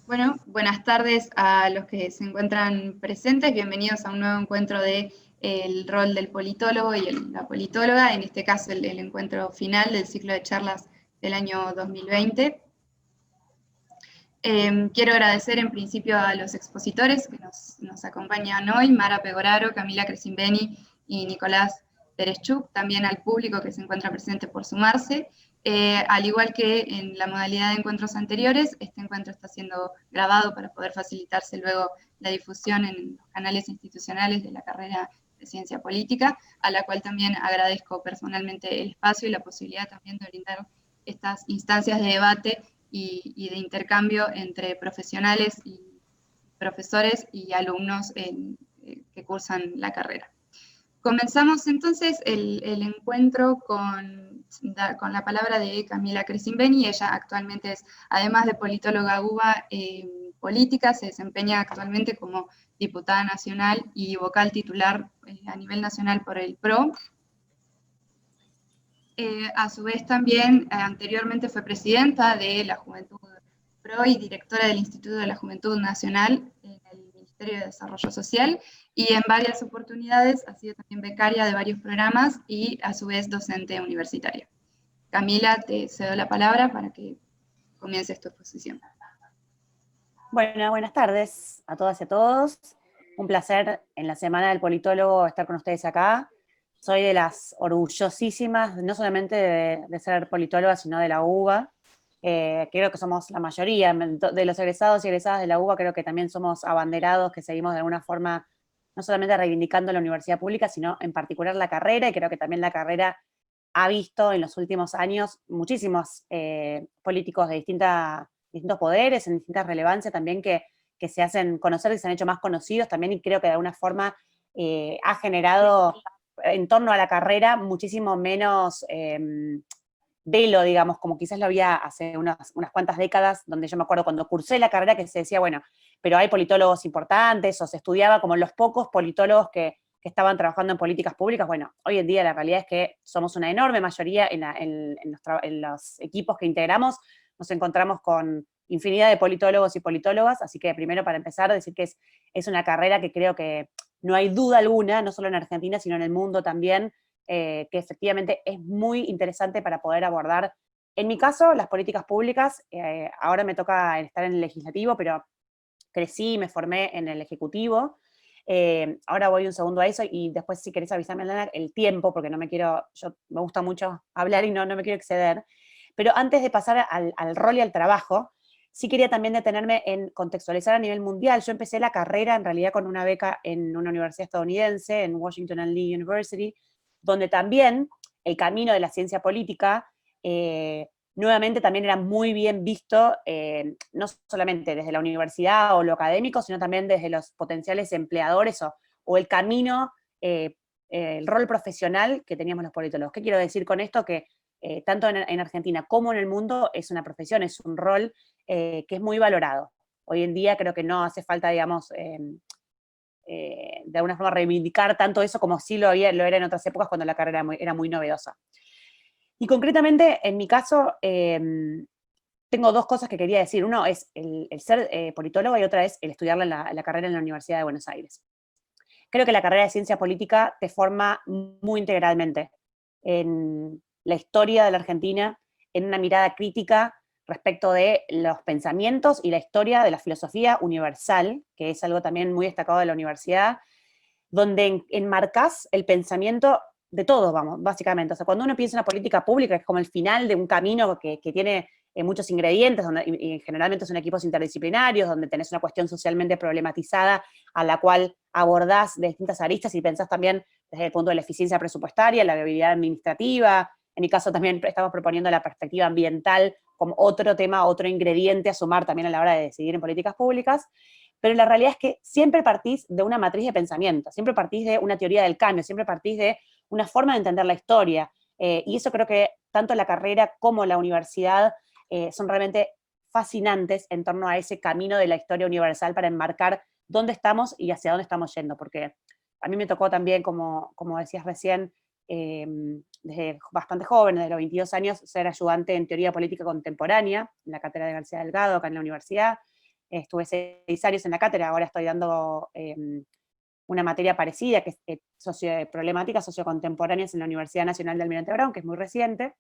Bueno, buenas tardes a los que se encuentran presentes. Bienvenidos a un nuevo encuentro de el rol del politólogo y la politóloga, en este caso el encuentro final del ciclo de charlas del año 2020. Quiero agradecer en principio a los expositores que nos acompañan hoy, Mara Pegoraro, Camila Cresimbeni y Nicolás Terechuk, también al público que se encuentra presente por sumarse. Al igual que en la modalidad de encuentros anteriores, este encuentro está siendo grabado para poder facilitarse luego la difusión en los canales institucionales de la carrera de Ciencia Política, a la cual también agradezco personalmente el espacio y la posibilidad también de brindar estas instancias de debate y de intercambio entre profesionales y profesores y alumnos que cursan la carrera. Comenzamos entonces el encuentro con la palabra de Camila Cresimbeni. Ella actualmente es, además de politóloga UBA política, se desempeña actualmente como diputada nacional y vocal titular a nivel nacional por el PRO. A su vez también anteriormente fue presidenta de la Juventud PRO y directora del Instituto de la Juventud Nacional en el Ministerio de Desarrollo Social, y en varias oportunidades ha sido también becaria de varios programas y a su vez docente universitaria. Camila, te cedo la palabra para que comiences tu exposición. Bueno, buenas tardes a todas y a todos. Un placer en la Semana del Politólogo estar con ustedes acá. Soy de las orgullosísimas, no solamente de ser politóloga, sino de la UBA. Creo que somos la mayoría de los egresados y egresadas de la UBA, creo que también somos abanderados, que seguimos de alguna forma no solamente reivindicando la universidad pública, sino en particular la carrera, y creo que también la carrera ha visto en los últimos años muchísimos políticos de distintos poderes, en distintas relevancias también que se hacen conocer y se han hecho más conocidos también, y creo que de alguna forma ha generado en torno a la carrera muchísimo menos velo, digamos, como quizás lo había hace unas cuantas décadas, donde yo me acuerdo cuando cursé la carrera que se decía, bueno, pero hay politólogos importantes, o se estudiaba como los pocos politólogos que estaban trabajando en políticas públicas. Bueno, hoy en día la realidad es que somos una enorme mayoría en los equipos que integramos, nos encontramos con infinidad de politólogos y politólogas, así que primero para empezar decir que es una carrera que creo que no hay duda alguna, no solo en Argentina, sino en el mundo también, que efectivamente es muy interesante para poder abordar, en mi caso, las políticas públicas. Ahora me toca estar en el legislativo, pero crecí y me formé en el ejecutivo. Ahora voy un segundo a eso, y después, si querés avisarme, Elena, el tiempo, porque no me quiero, yo me gusta mucho hablar y no me quiero exceder. Pero antes de pasar al rol y al trabajo, sí quería también detenerme en contextualizar a nivel mundial. Yo empecé la carrera en realidad con una beca en una universidad estadounidense, en Washington and Lee University, donde también el camino de la ciencia política nuevamente también era muy bien visto, no solamente desde la universidad o lo académico, sino también desde los potenciales empleadores o el camino, el rol profesional que teníamos los politólogos. ¿Qué quiero decir con esto? Que tanto en Argentina como en el mundo es una profesión, es un rol que es muy valorado. Hoy en día creo que no hace falta, digamos, de alguna forma reivindicar tanto eso como sí lo era en otras épocas cuando la carrera era muy novedosa. Y concretamente, en mi caso, tengo dos cosas que quería decir. Uno es el ser politólogo, y otra es el estudiar la carrera en la Universidad de Buenos Aires. Creo que la carrera de ciencia política te forma muy integralmente en la historia de la Argentina, en una mirada crítica respecto de los pensamientos y la historia de la filosofía universal, que es algo también muy destacado de la universidad, donde enmarcas el pensamiento de todos, vamos, básicamente. O sea, cuando uno piensa en una política pública, es como el final de un camino que tiene muchos ingredientes, donde, y generalmente son equipos interdisciplinarios, donde tenés una cuestión socialmente problematizada a la cual abordás de distintas aristas, y pensás también desde el punto de la eficiencia presupuestaria, la viabilidad administrativa. En mi caso también estamos proponiendo la perspectiva ambiental como otro tema, otro ingrediente a sumar también a la hora de decidir en políticas públicas. Pero la realidad es que siempre partís de una matriz de pensamiento, siempre partís de una teoría del cambio, siempre partís de una forma de entender la historia. Y eso creo que tanto la carrera como la universidad son realmente fascinantes en torno a ese camino de la historia universal para enmarcar dónde estamos y hacia dónde estamos yendo. Porque a mí me tocó también, como decías recién, desde bastante joven, desde los 22 años, ser ayudante en teoría política contemporánea en la cátedra de García Delgado, acá en la universidad. estuve 6 años en la cátedra, ahora estoy dando una materia parecida, que es problemáticas sociocontemporáneas en la Universidad Nacional de Almirante Brown, que es muy reciente.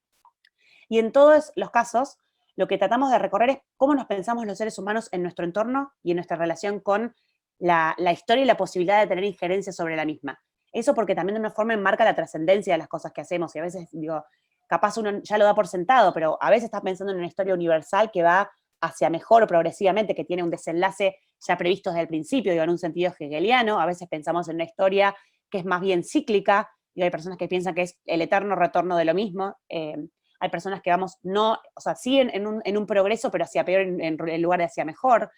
Y en todos los casos, lo que tratamos de recorrer es cómo nos pensamos los seres humanos en nuestro entorno y en nuestra relación con la historia y la posibilidad de tener injerencia sobre la misma. Eso porque también de una forma enmarca la trascendencia de las cosas que hacemos, y a veces, digo, capaz uno ya lo da por sentado, pero a veces estás pensando en una historia universal que va hacia mejor progresivamente, que tiene un desenlace ya previsto desde el principio, digo, en un sentido hegeliano. A veces pensamos en una historia que es más bien cíclica, y hay personas que piensan que es el eterno retorno de lo mismo. Hay personas que vamos, no, o sea, sí en un progreso, pero hacia peor en lugar de hacia mejor.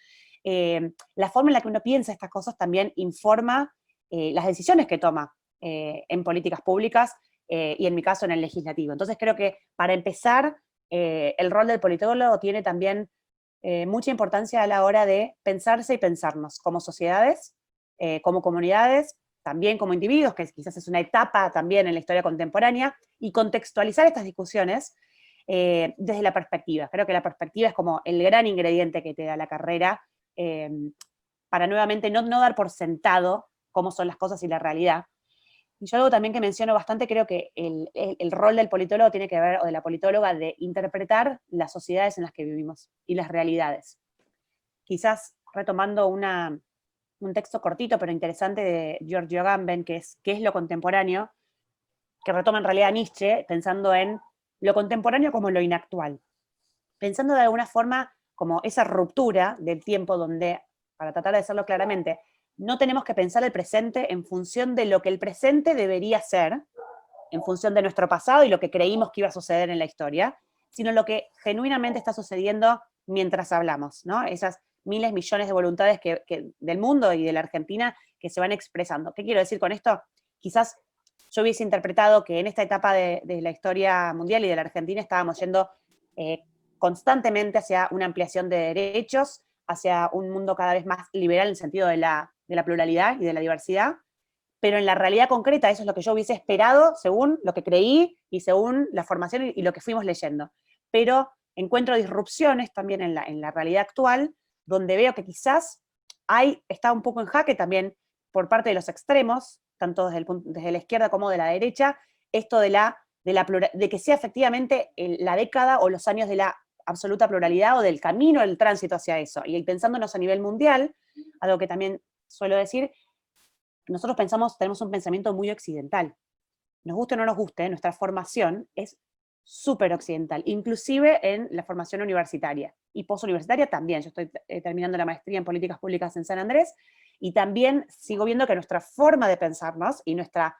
La forma en la que uno piensa estas cosas también informa las decisiones que toma en políticas públicas y en mi caso en el legislativo. Entonces creo que para empezar, el rol del politólogo tiene también mucha importancia a la hora de pensarse y pensarnos como sociedades, como comunidades, también como individuos, que quizás es una etapa también en la historia contemporánea, y contextualizar estas discusiones desde la perspectiva. Creo que la perspectiva es como el gran ingrediente que te da la carrera, para nuevamente no dar por sentado cómo son las cosas y la realidad. Y yo algo también que menciono bastante, creo que el rol del politólogo tiene que ver, o de la politóloga, de interpretar las sociedades en las que vivimos y las realidades. Quizás retomando un texto cortito pero interesante de Giorgio Agamben, que es ¿Qué es lo contemporáneo?, que retoma en realidad a Nietzsche, pensando en lo contemporáneo como lo inactual. Pensando de alguna forma como esa ruptura del tiempo donde, para tratar de decirlo claramente, no tenemos que pensar el presente en función de lo que el presente debería ser, en función de nuestro pasado y lo que creímos que iba a suceder en la historia, sino lo que genuinamente está sucediendo mientras hablamos, ¿no? Esas miles, millones de voluntades del mundo y de la Argentina que se van expresando. ¿Qué quiero decir con esto? Quizás yo hubiese interpretado que en esta etapa de la historia mundial y de la Argentina estábamos yendo constantemente hacia una ampliación de derechos, hacia un mundo cada vez más liberal en el sentido de la pluralidad y de la diversidad, pero en la realidad concreta eso es lo que yo hubiese esperado según lo que creí y según la formación y lo que fuimos leyendo. Pero encuentro disrupciones también en la realidad actual, donde veo que quizás está un poco en jaque también por parte de los extremos, tanto desde la izquierda como de la derecha, esto de que sea efectivamente la década o los años de la absoluta pluralidad o del camino, del tránsito hacia eso. Y pensándonos a nivel mundial, algo que también suelo decir, nosotros tenemos un pensamiento muy occidental. Nos guste o no nos guste, nuestra formación es súper occidental, inclusive en la formación universitaria y posuniversitaria también. Yo estoy terminando la maestría en políticas públicas en San Andrés y también sigo viendo que nuestra forma de pensarnos y nuestro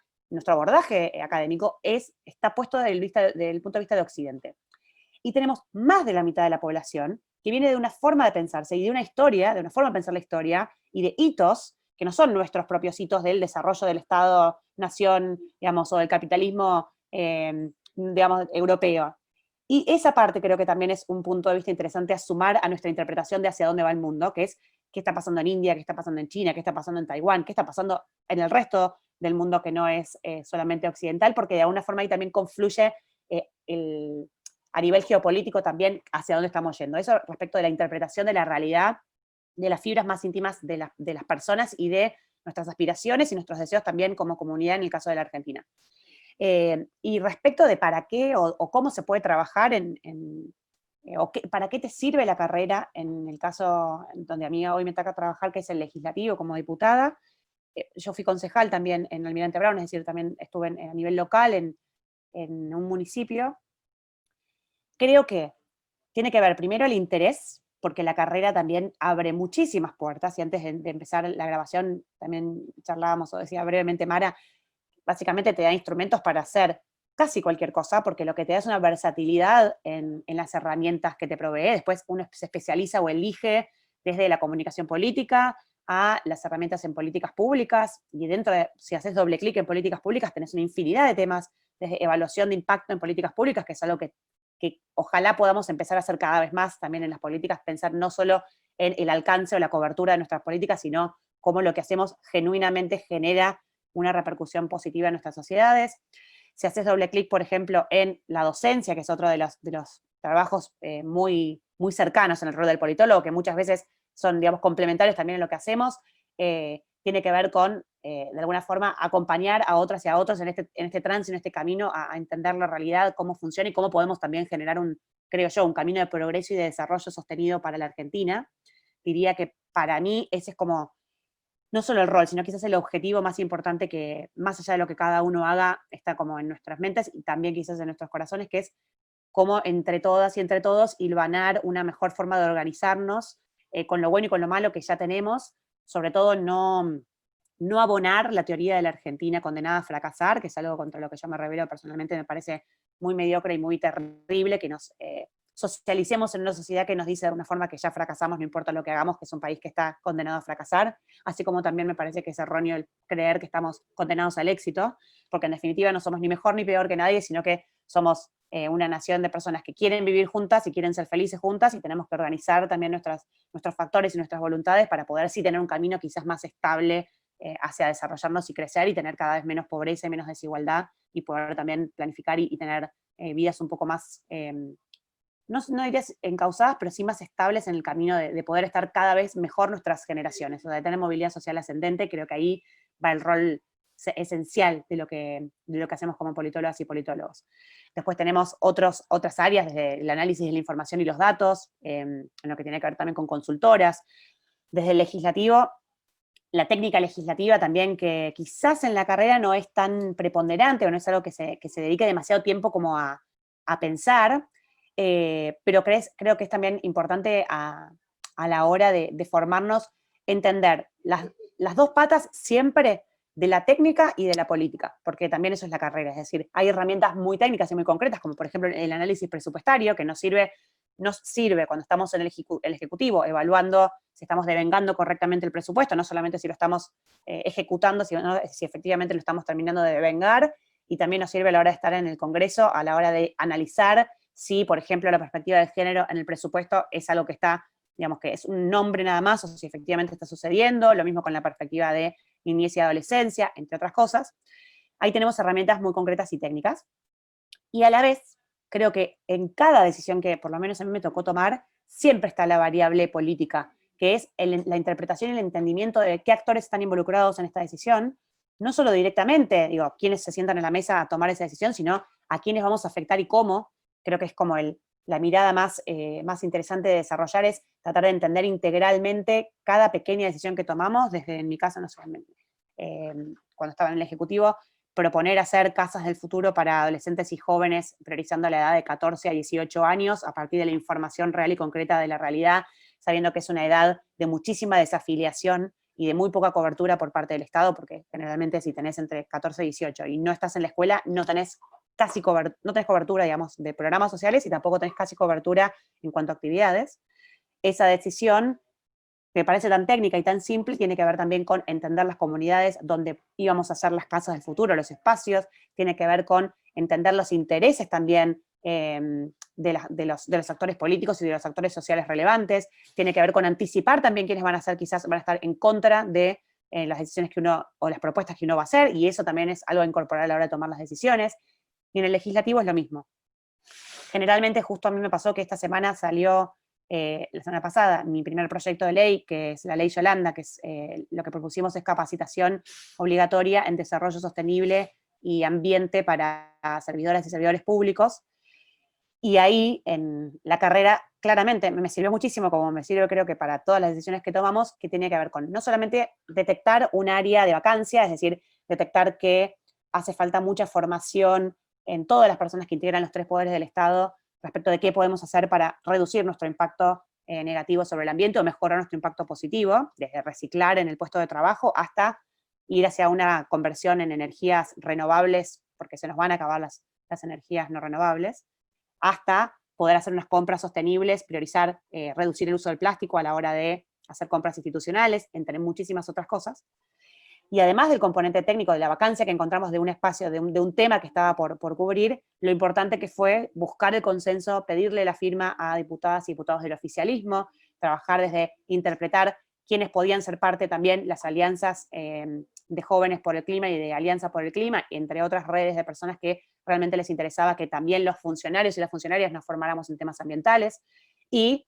abordaje académico está puesto desde el punto de vista de Occidente. Y tenemos más de la mitad de la población que viene de una forma de pensarse y de una historia, de una forma de pensar la historia y de hitos que no son nuestros propios hitos del desarrollo del Estado-nación, digamos, o del capitalismo, digamos, europeo. Y esa parte creo que también es un punto de vista interesante a sumar a nuestra interpretación de hacia dónde va el mundo, que es qué está pasando en India, qué está pasando en China, qué está pasando en Taiwán, qué está pasando en el resto del mundo que no es solamente occidental, porque de alguna forma ahí también confluye a nivel geopolítico también hacia dónde estamos yendo. Eso respecto de la interpretación de la realidad, de las fibras más íntimas de las personas y de nuestras aspiraciones y nuestros deseos también como comunidad en el caso de la Argentina. Y respecto de para qué o cómo se puede trabajar para qué te sirve la carrera en el caso donde a mí hoy me toca trabajar, que es el legislativo como diputada. Yo fui concejal también en Almirante Brown, es decir, también estuve a nivel local en un municipio. Creo que tiene que ver primero el interés, porque la carrera también abre muchísimas puertas, y antes de empezar la grabación también charlábamos, o decía brevemente Mara, básicamente te da instrumentos para hacer casi cualquier cosa, porque lo que te da es una versatilidad en las herramientas que te provee. Después uno se especializa o elige desde la comunicación política a las herramientas en políticas públicas, y si haces doble clic en políticas públicas, tenés una infinidad de temas, desde evaluación de impacto en políticas públicas, que es algo que ojalá podamos empezar a hacer cada vez más también en las políticas, pensar no solo en el alcance o la cobertura de nuestras políticas, sino cómo lo que hacemos genuinamente genera una repercusión positiva en nuestras sociedades. Si haces doble clic, por ejemplo, en la docencia, que es otro de los trabajos muy, muy cercanos en el rol del politólogo, que muchas veces son, digamos, complementarios también en lo que hacemos, tiene que ver con, de alguna forma, acompañar a otras y a otros en este tránsito, en este camino, a entender la realidad, cómo funciona y cómo podemos también generar creo yo, un camino de progreso y de desarrollo sostenido para la Argentina. Diría que para mí ese es como, no solo el rol, sino quizás el objetivo más importante que, más allá de lo que cada uno haga, está como en nuestras mentes y también quizás en nuestros corazones, que es cómo entre todas y entre todos hilvanar una mejor forma de organizarnos, con lo bueno y con lo malo que ya tenemos, sobre todo no abonar la teoría de la Argentina condenada a fracasar, que es algo contra lo que yo me revelo personalmente, me parece muy mediocre y muy terrible, que nos socialicemos en una sociedad que nos dice de una forma que ya fracasamos, no importa lo que hagamos, que es un país que está condenado a fracasar, así como también me parece que es erróneo el creer que estamos condenados al éxito, porque en definitiva no somos ni mejor ni peor que nadie, sino que somos una nación de personas que quieren vivir juntas y quieren ser felices juntas, y tenemos que organizar también nuestros factores y nuestras voluntades para poder sí tener un camino quizás más estable hacia desarrollarnos y crecer y tener cada vez menos pobreza y menos desigualdad, y poder también planificar y tener vidas un poco más, no diría encausadas, pero sí más estables en el camino de poder estar cada vez mejor nuestras generaciones, o sea, de tener movilidad social ascendente. Creo que ahí va el rol esencial de lo que hacemos como politólogas y politólogos. Después tenemos otras áreas, desde el análisis de la información y los datos, en lo que tiene que ver también con consultoras, desde el legislativo, la técnica legislativa también, que quizás en la carrera no es tan preponderante o no es algo que se dedique demasiado tiempo como a pensar, pero creo que es también importante a la hora de formarnos, entender las dos patas siempre de la técnica y de la política, porque también eso es la carrera, es decir, hay herramientas muy técnicas y muy concretas, como por ejemplo el análisis presupuestario, que nos sirve cuando estamos en el Ejecutivo, evaluando si estamos devengando correctamente el presupuesto, no solamente si lo estamos ejecutando, sino si efectivamente lo estamos terminando de devengar, y también nos sirve a la hora de estar en el Congreso, a la hora de analizar si, por ejemplo, la perspectiva de género en el presupuesto es algo que está, digamos, que es un nombre nada más, o si efectivamente está sucediendo, lo mismo con la perspectiva de niñez y adolescencia, entre otras cosas. Ahí tenemos herramientas muy concretas y técnicas, y a la vez, creo que en cada decisión que por lo menos a mí me tocó tomar, siempre está la variable política, que es la interpretación y el entendimiento de qué actores están involucrados en esta decisión, no solo directamente, digo, quiénes se sientan en la mesa a tomar esa decisión, sino a quiénes vamos a afectar y cómo. Creo que es como la mirada más interesante de desarrollar, es tratar de entender integralmente cada pequeña decisión que tomamos, desde, en mi caso, no solamente cuando estaba en el Ejecutivo, proponer hacer casas del futuro para adolescentes y jóvenes, priorizando la edad de 14 a 18 años, a partir de la información real y concreta de la realidad, sabiendo que es una edad de muchísima desafiliación y de muy poca cobertura por parte del Estado, porque generalmente si tenés entre 14 y 18 y no estás en la escuela, no tenés cobertura, digamos, de programas sociales, y tampoco tenés casi cobertura en cuanto a actividades. Esa decisión, me parece tan técnica y tan simple, tiene que ver también con entender las comunidades donde íbamos a hacer las casas del futuro, los espacios, tiene que ver con entender los intereses también de los actores políticos y de los actores sociales relevantes, tiene que ver con anticipar también quiénes van a ser, quizás van a estar en contra de las decisiones que uno, o las propuestas que uno va a hacer, y eso también es algo a incorporar a la hora de tomar las decisiones. Y en el legislativo es lo mismo. Generalmente, justo a mí me pasó que esta semana salió, la semana pasada, mi primer proyecto de ley, que es la ley Yolanda, que es lo que propusimos es capacitación obligatoria en desarrollo sostenible y ambiente para servidoras y servidores públicos. Y ahí, en la carrera, claramente me sirvió muchísimo, como me sirve creo que para todas las decisiones que tomamos, que tiene que ver con no solamente detectar un área de vacancia, es decir, detectar que hace falta mucha formación en todas las personas que integran los tres poderes del Estado respecto de qué podemos hacer para reducir nuestro impacto negativo sobre el ambiente o mejorar nuestro impacto positivo, desde reciclar en el puesto de trabajo hasta ir hacia una conversión en energías renovables, porque se nos van a acabar las energías no renovables, hasta poder hacer unas compras sostenibles, priorizar, reducir el uso del plástico a la hora de hacer compras institucionales, entre muchísimas otras cosas. Y además del componente técnico de la vacancia que encontramos de un espacio, de un tema que estaba por cubrir, lo importante que fue buscar el consenso, pedirle la firma a diputadas y diputados del oficialismo, trabajar desde interpretar quiénes podían ser parte también, las alianzas de Jóvenes por el Clima y de Alianza por el Clima, entre otras redes de personas que realmente les interesaba que también los funcionarios y las funcionarias nos formáramos en temas ambientales, y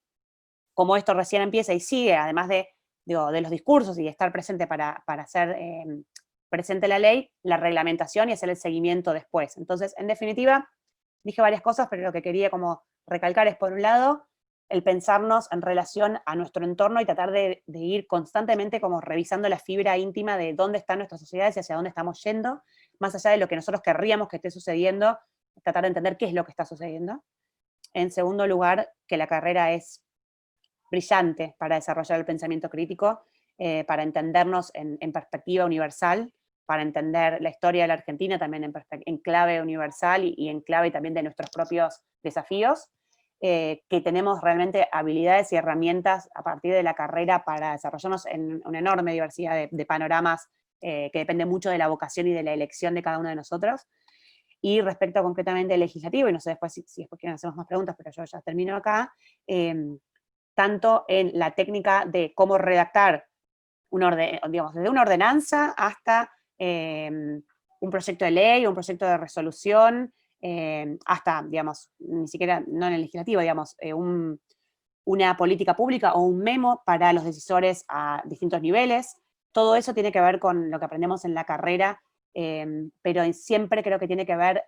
cómo esto recién empieza y sigue, además de los discursos y de estar presente para hacer presente la ley, la reglamentación y hacer el seguimiento después. Entonces, en definitiva, dije varias cosas, pero lo que quería como recalcar es, por un lado, el pensarnos en relación a nuestro entorno y tratar de ir constantemente como revisando la fibra íntima de dónde están nuestras sociedades y hacia dónde estamos yendo, más allá de lo que nosotros querríamos que esté sucediendo, tratar de entender qué es lo que está sucediendo. En segundo lugar, que la carrera es brillante para desarrollar el pensamiento crítico, para entendernos en perspectiva universal, para entender la historia de la Argentina también en clave universal y en clave también de nuestros propios desafíos, que tenemos realmente habilidades y herramientas a partir de la carrera para desarrollarnos en una enorme diversidad de panoramas que depende mucho de la vocación y de la elección de cada uno de nosotros. Y respecto concretamente al legislativo, y no sé después si después quieren hacernos más preguntas, pero yo ya termino acá, tanto en la técnica de cómo redactar digamos, desde una ordenanza hasta un proyecto de ley, un proyecto de resolución, hasta, digamos, ni siquiera, no en el legislativo, digamos, una política pública o un memo para los decisores a distintos niveles. Todo eso tiene que ver con lo que aprendemos en la carrera, pero siempre creo que tiene que ver,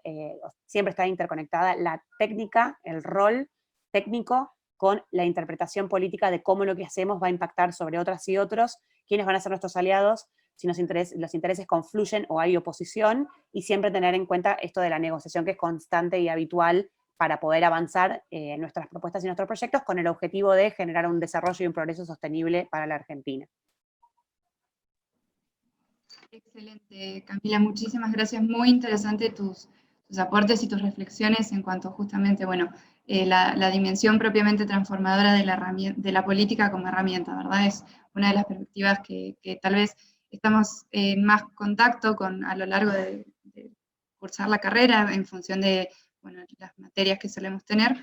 siempre está interconectada la técnica, el rol técnico con la interpretación política de cómo lo que hacemos va a impactar sobre otras y otros, quiénes van a ser nuestros aliados, si los intereses confluyen o hay oposición, y siempre tener en cuenta esto de la negociación que es constante y habitual para poder avanzar en nuestras propuestas y nuestros proyectos con el objetivo de generar un desarrollo y un progreso sostenible para la Argentina. Excelente, Camila, muchísimas gracias. Muy interesante tus aportes y tus reflexiones en cuanto justamente, bueno, la dimensión propiamente transformadora de la política como herramienta, ¿verdad? Es una de las perspectivas que tal vez estamos en más contacto con a lo largo de cursar la carrera en función de, bueno, las materias que solemos tener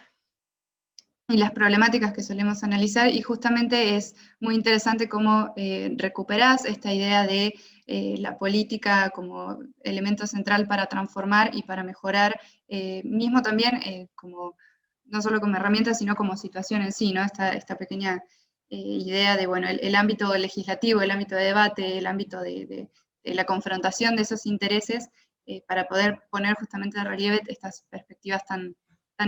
y las problemáticas que solemos analizar, y justamente es muy interesante cómo recuperás esta idea de la política como elemento central para transformar y para mejorar, mismo también como, no solo como herramienta, sino como situación en sí, ¿no? Esta pequeña idea de, bueno, el ámbito legislativo, el ámbito de debate, el ámbito de la confrontación de esos intereses, para poder poner justamente de relieve estas perspectivas tan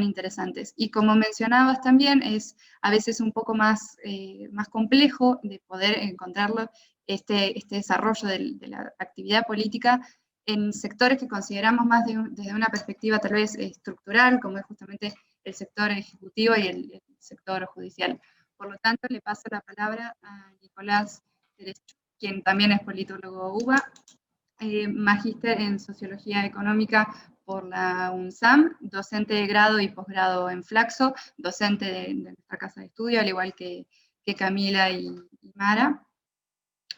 interesantes. Y como mencionabas también, es a veces un poco más, más complejo de poder encontrarlo, este desarrollo de la actividad política en sectores que consideramos más desde una perspectiva tal vez estructural, como es justamente el sector ejecutivo y el sector judicial. Por lo tanto, le paso la palabra a Nicolás Tereshchuk, quien también es politólogo UBA, magíster en Sociología Económica por la UNSAM, docente de grado y posgrado en Flaxo, docente de nuestra casa de estudio, al igual que Camila y Mara,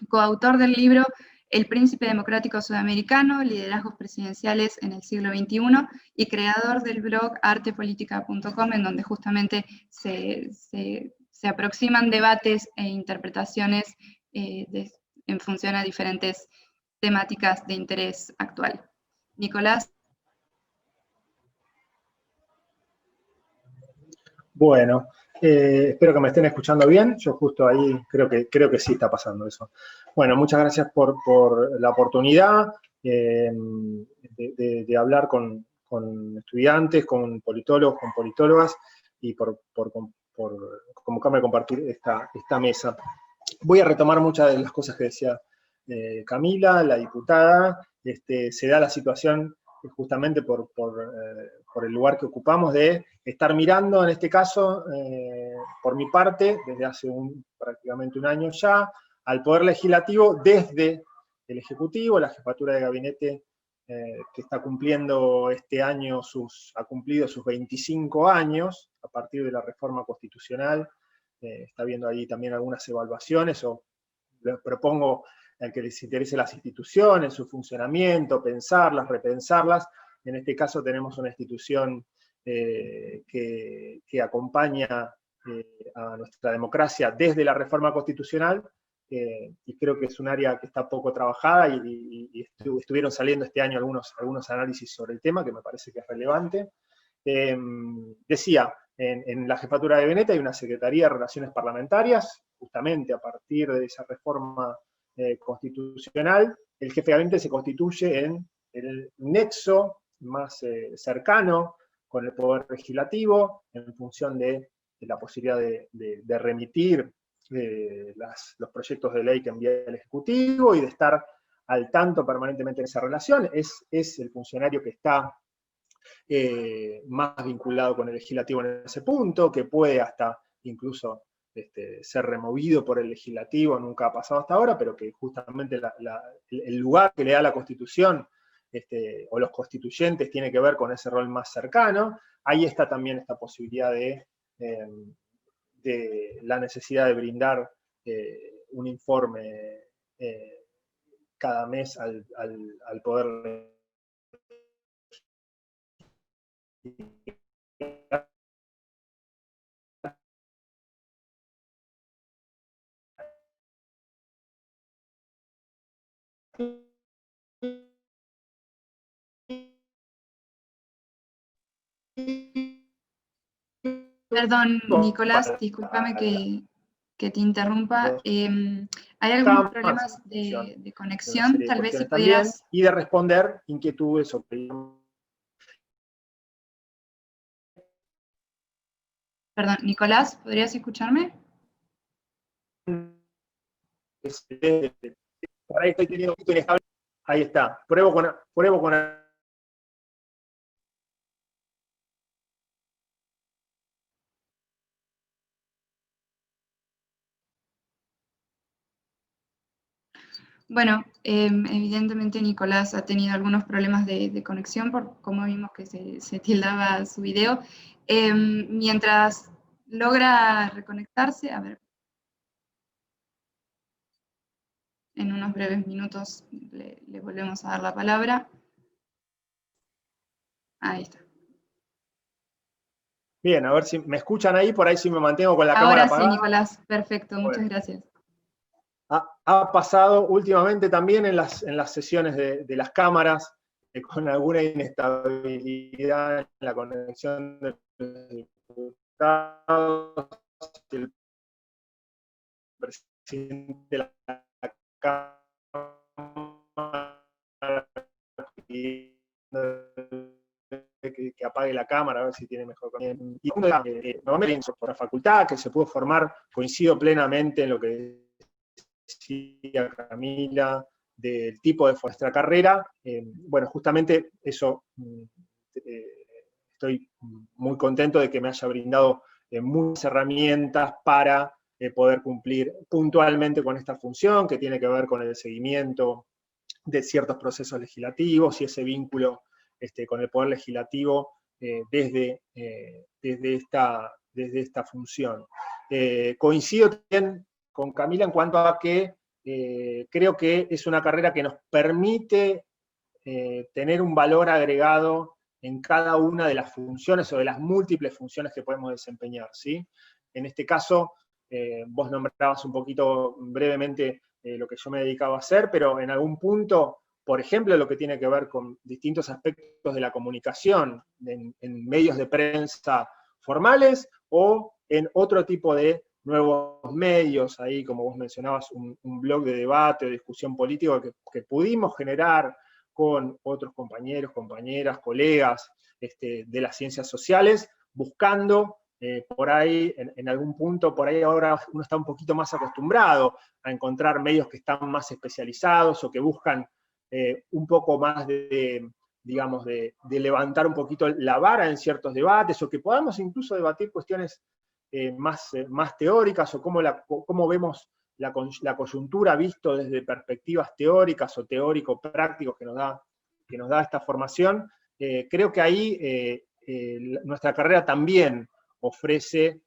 coautor del libro El Príncipe Democrático Sudamericano, Liderazgos Presidenciales en el siglo XXI, y creador del blog artepolitica.com, en donde justamente se aproximan debates e interpretaciones en función a diferentes temáticas de interés actual. Nicolás. Bueno, espero que me estén escuchando bien. Yo justo ahí creo que sí está pasando eso. Bueno, muchas gracias por la oportunidad de hablar con estudiantes, con politólogos, con politólogas, y por convocarme a compartir esta mesa. Voy a retomar muchas de las cosas que decía Camila, la diputada. Se da la situación justamente por el lugar que ocupamos de estar mirando, en este caso, por mi parte, desde hace prácticamente un año ya, al Poder Legislativo desde el Ejecutivo, la Jefatura de Gabinete, que está cumpliendo este año, ha cumplido sus 25 años, a partir de la reforma constitucional. Está viendo ahí también algunas evaluaciones, o les propongo que les interese las instituciones, su funcionamiento, pensarlas, repensarlas. En este caso tenemos una institución que acompaña a nuestra democracia desde la reforma constitucional, y creo que es un área que está poco trabajada, y estuvieron saliendo este año algunos análisis sobre el tema que me parece que es relevante. Decía, en la jefatura de gabinete hay una Secretaría de Relaciones Parlamentarias, justamente a partir de esa reforma constitucional. El jefe de gabinete se constituye en el nexo más cercano con el Poder Legislativo, en función de la posibilidad de remitir los proyectos de ley que envía el Ejecutivo y de estar al tanto permanentemente de esa relación. Es el funcionario que está más vinculado con el legislativo en ese punto, que puede hasta incluso ser removido por el legislativo, nunca ha pasado hasta ahora, pero que justamente el lugar que le da la Constitución o los constituyentes tiene que ver con ese rol más cercano. Ahí está también esta posibilidad de la necesidad de brindar un informe cada mes al Poder Perdón, Nicolás, discúlpame que te interrumpa. ¿Hay algunos problemas de conexión? Tal vez si pudieras... También, y de responder inquietudes o... Perdón, Nicolás, ¿podrías escucharme? Por ahí estoy teniendo un poquito inestable. Ahí está. Pruebo con Bueno, evidentemente Nicolás ha tenido algunos problemas de conexión por cómo vimos que se tildaba su video. Mientras logra reconectarse, a ver, en unos breves minutos le volvemos a dar la palabra. Ahí está. Bien, a ver si me escuchan ahí, por ahí sí me mantengo con la cámara apagada. Ahora sí, Nicolás, perfecto, muchas Bueno. gracias. Ha pasado últimamente también en las sesiones de las cámaras, con alguna inestabilidad en la conexión de los diputados, el presidente de la Cámara que apague la cámara, a ver si tiene mejor conexión. Y nuevamente por la facultad, que se pudo formar, coincido plenamente en lo que decía Camila, del tipo de nuestra carrera. Bueno, justamente eso, estoy muy contento de que me haya brindado muchas herramientas para poder cumplir puntualmente con esta función, que tiene que ver con el seguimiento de ciertos procesos legislativos y ese vínculo con el Poder Legislativo desde esta función. Coincido también con Camila en cuanto a que creo que es una carrera que nos permite tener un valor agregado en cada una de las funciones o de las múltiples funciones que podemos desempeñar, ¿sí? En este caso, vos nombrabas un poquito brevemente lo que yo me he dedicado a hacer, pero en algún punto, por ejemplo, lo que tiene que ver con distintos aspectos de la comunicación en medios de prensa formales o en otro tipo de nuevos medios, ahí como vos mencionabas, un blog de debate o discusión política que pudimos generar con otros compañeros, compañeras, colegas de las ciencias sociales, buscando por ahí, en algún punto, por ahí ahora uno está un poquito más acostumbrado a encontrar medios que están más especializados o que buscan un poco más digamos, de levantar un poquito la vara en ciertos debates, o que podamos incluso debatir cuestiones más teóricas, o cómo vemos la coyuntura visto desde perspectivas teóricas o teórico-prácticos que nos da esta formación. Creo que ahí nuestra carrera también ofrece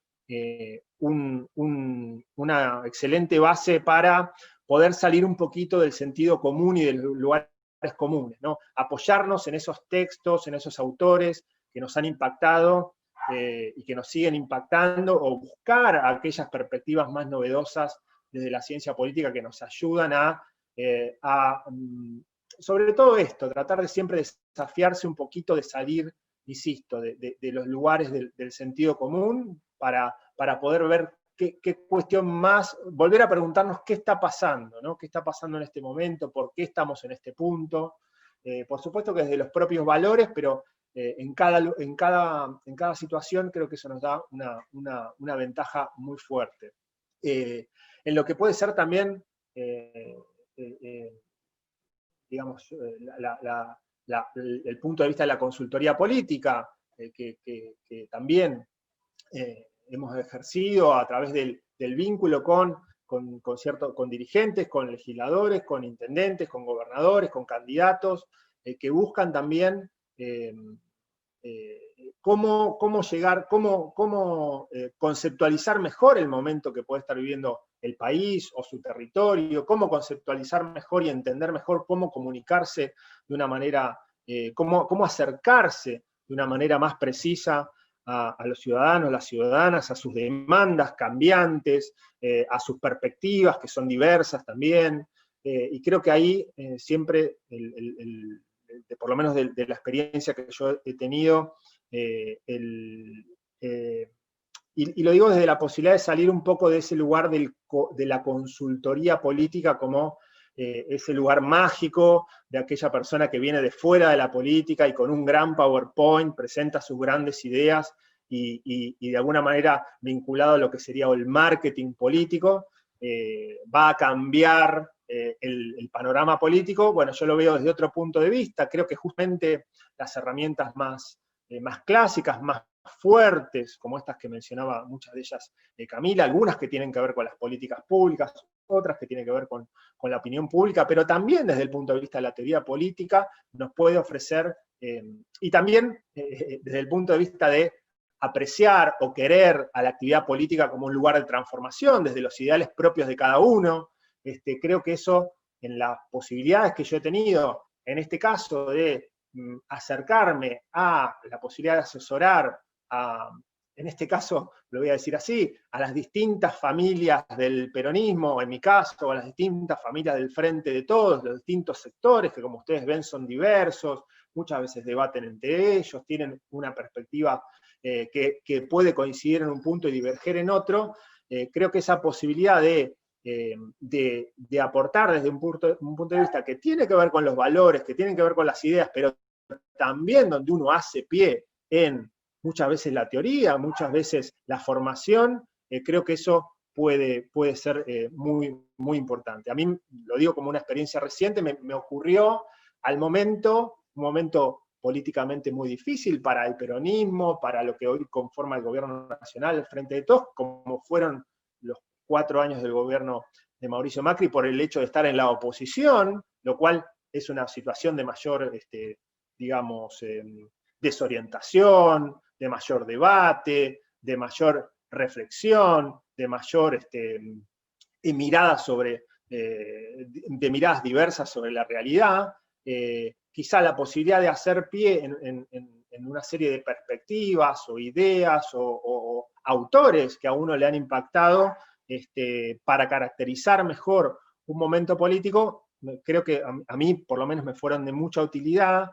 una excelente base para poder salir un poquito del sentido común y de los lugares comunes, ¿no? Apoyarnos en esos textos, en esos autores que nos han impactado y que nos siguen impactando, o buscar aquellas perspectivas más novedosas desde la ciencia política que nos ayudan sobre todo esto, tratar de siempre desafiarse un poquito, de salir insisto, de los lugares del sentido común para poder ver qué cuestión más, volver a preguntarnos qué está pasando, ¿no? ¿Qué está pasando en este momento? ¿Por qué estamos en este punto? Por supuesto que desde los propios valores, pero en cada situación creo que eso nos da una ventaja muy fuerte. En lo que puede ser también, digamos, el punto de vista de la consultoría política, que también hemos ejercido a través del vínculo con dirigentes, con legisladores, con intendentes, con gobernadores, con candidatos, que buscan también cómo conceptualizar mejor el momento que puede estar viviendo el país o su territorio, cómo conceptualizar mejor y entender mejor cómo comunicarse de una manera, cómo acercarse de una manera más precisa a los ciudadanos, las ciudadanas, a sus demandas cambiantes, a sus perspectivas, que son diversas también, y creo que ahí siempre, por lo menos de la experiencia que yo he tenido, y lo digo desde la posibilidad de salir un poco de ese lugar de la consultoría política como ese lugar mágico de aquella persona que viene de fuera de la política y con un gran PowerPoint presenta sus grandes ideas y de alguna manera vinculado a lo que sería el marketing político, va a cambiar el panorama político. Bueno, yo lo veo desde otro punto de vista. Creo que justamente las herramientas más clásicas, más fuertes, como estas que mencionaba, muchas de ellas Camila, algunas que tienen que ver con las políticas públicas, otras que tienen que ver con la opinión pública, pero también desde el punto de vista de la teoría política nos puede ofrecer, y también desde el punto de vista de apreciar o querer a la actividad política como un lugar de transformación, desde los ideales propios de cada uno. Creo que eso, en las posibilidades que yo he tenido, en este caso de acercarme a la posibilidad de asesorar en este caso, lo voy a decir así, a las distintas familias del peronismo, en mi caso, a las distintas familias del Frente de Todos, los distintos sectores, que como ustedes ven son diversos, muchas veces debaten entre ellos, tienen una perspectiva que puede coincidir en un punto y diverger en otro. Creo que esa posibilidad de aportar desde un punto de vista que tiene que ver con los valores, que tiene que ver con las ideas, pero también donde uno hace pie en muchas veces la teoría, muchas veces la formación, creo que eso puede ser muy, muy importante. A mí, lo digo como una experiencia reciente, me ocurrió un momento políticamente muy difícil para el peronismo, para lo que hoy conforma el gobierno nacional, el Frente de Todos, como fueron los 4 años del gobierno de Mauricio Macri, por el hecho de estar en la oposición, lo cual es una situación de mayor, digamos, desorientación, de mayor debate, de mayor reflexión, de mayor mirada de miradas diversas sobre la realidad, quizá la posibilidad de hacer pie en una serie de perspectivas o ideas o autores que a uno le han impactado para caracterizar mejor un momento político, creo que a mí por lo menos me fueron de mucha utilidad,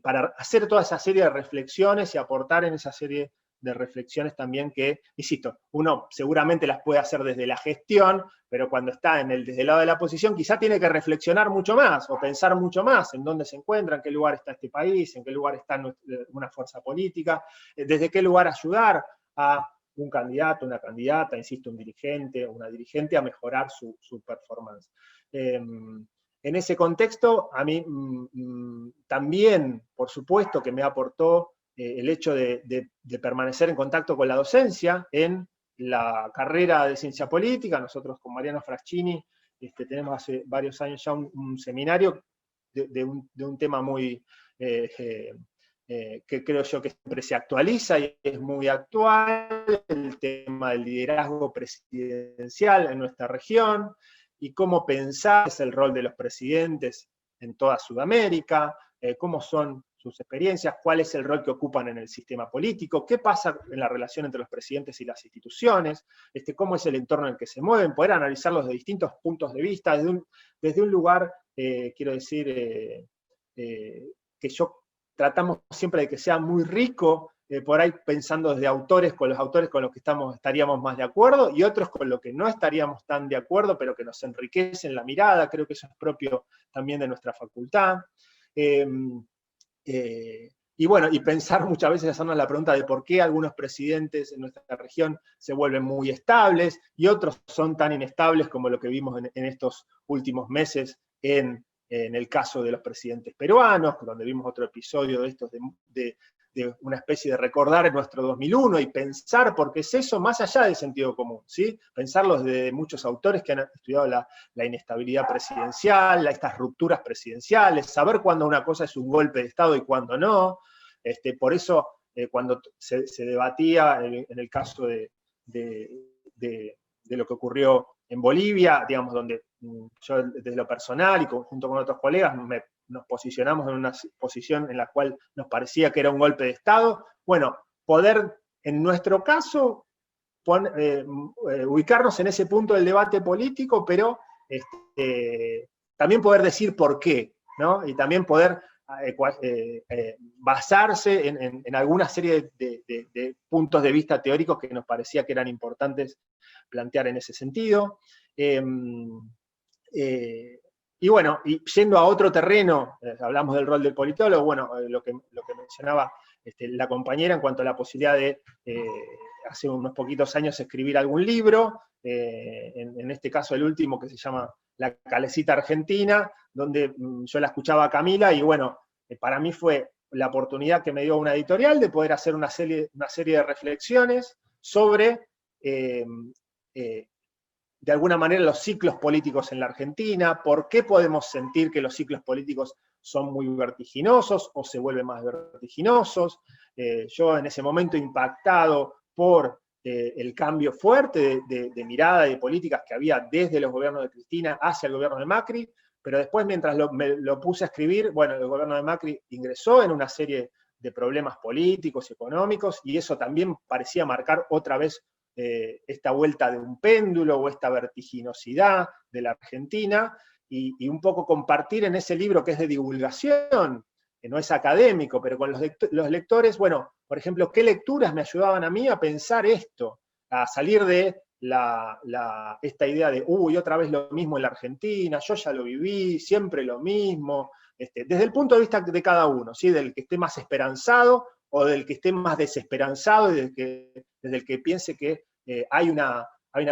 para hacer toda esa serie de reflexiones y aportar en esa serie de reflexiones también que, insisto, uno seguramente las puede hacer desde la gestión, pero cuando está desde el lado de la oposición quizá tiene que reflexionar mucho más o pensar mucho más en dónde se encuentra, en qué lugar está este país, en qué lugar está una fuerza política, desde qué lugar ayudar a un candidato, una candidata, insisto, un dirigente, una dirigente a mejorar su performance. En ese contexto, a mí también, por supuesto, que me aportó el hecho de permanecer en contacto con la docencia en la carrera de ciencia política. Nosotros con Mariano Fraschini tenemos hace varios años ya un seminario de un tema muy que creo yo que siempre se actualiza y es muy actual, el tema del liderazgo presidencial en nuestra región, y cómo pensar es el rol de los presidentes en toda Sudamérica, cómo son sus experiencias, cuál es el rol que ocupan en el sistema político, qué pasa en la relación entre los presidentes y las instituciones, cómo es el entorno en el que se mueven, poder analizarlos de distintos puntos de vista, desde un lugar, quiero decir, que yo tratamos siempre de que sea muy rico, por ahí pensando desde autores con los que estaríamos más de acuerdo, y otros con los que no estaríamos tan de acuerdo, pero que nos enriquecen la mirada. Creo que eso es propio también de nuestra facultad. Y bueno, y pensar muchas veces, hacernos la pregunta de por qué algunos presidentes en nuestra región se vuelven muy estables y otros son tan inestables como lo que vimos en estos últimos meses en el caso de los presidentes peruanos, donde vimos otro episodio de estos de una especie de recordar nuestro 2001 y pensar por qué es eso, más allá del sentido común, ¿sí? Pensarlo desde muchos autores que han estudiado la inestabilidad presidencial, estas rupturas presidenciales, saber cuándo una cosa es un golpe de Estado y cuándo no. Por eso, cuando se debatía en el caso de lo que ocurrió en Bolivia, digamos, donde yo desde lo personal y junto con otros colegas nos posicionamos en una posición en la cual nos parecía que era un golpe de Estado. Bueno, poder, en nuestro caso, ubicarnos en ese punto del debate político, pero también poder decir por qué, ¿no? Y también poder basarse en alguna serie de puntos de vista teóricos que nos parecía que eran importantes plantear en ese sentido. Y bueno, y yendo a otro terreno, hablamos del rol del politólogo, bueno, lo que mencionaba la compañera en cuanto a la posibilidad de, hace unos poquitos años, escribir algún libro, en este caso el último que se llama La Calecita Argentina, donde yo la escuchaba a Camila, y bueno, para mí fue la oportunidad que me dio una editorial de poder hacer una serie de reflexiones sobre de alguna manera los ciclos políticos en la Argentina, por qué podemos sentir que los ciclos políticos son muy vertiginosos o se vuelven más vertiginosos. Yo en ese momento impactado por el cambio fuerte de mirada y de políticas que había desde los gobiernos de Cristina hacia el gobierno de Macri, pero después mientras me lo puse a escribir, bueno, el gobierno de Macri ingresó en una serie de problemas políticos y económicos, y eso también parecía marcar otra vez esta vuelta de un péndulo o esta vertiginosidad de la Argentina, y un poco compartir en ese libro que es de divulgación, que no es académico, pero con los lectores, bueno, por ejemplo, qué lecturas me ayudaban a mí a pensar esto, a salir de esta idea de, uy, otra vez lo mismo en la Argentina, yo ya lo viví, siempre lo mismo, desde el punto de vista de cada uno, ¿sí? Del que esté más esperanzado o del que esté más desesperanzado, y desde el que piense que hay una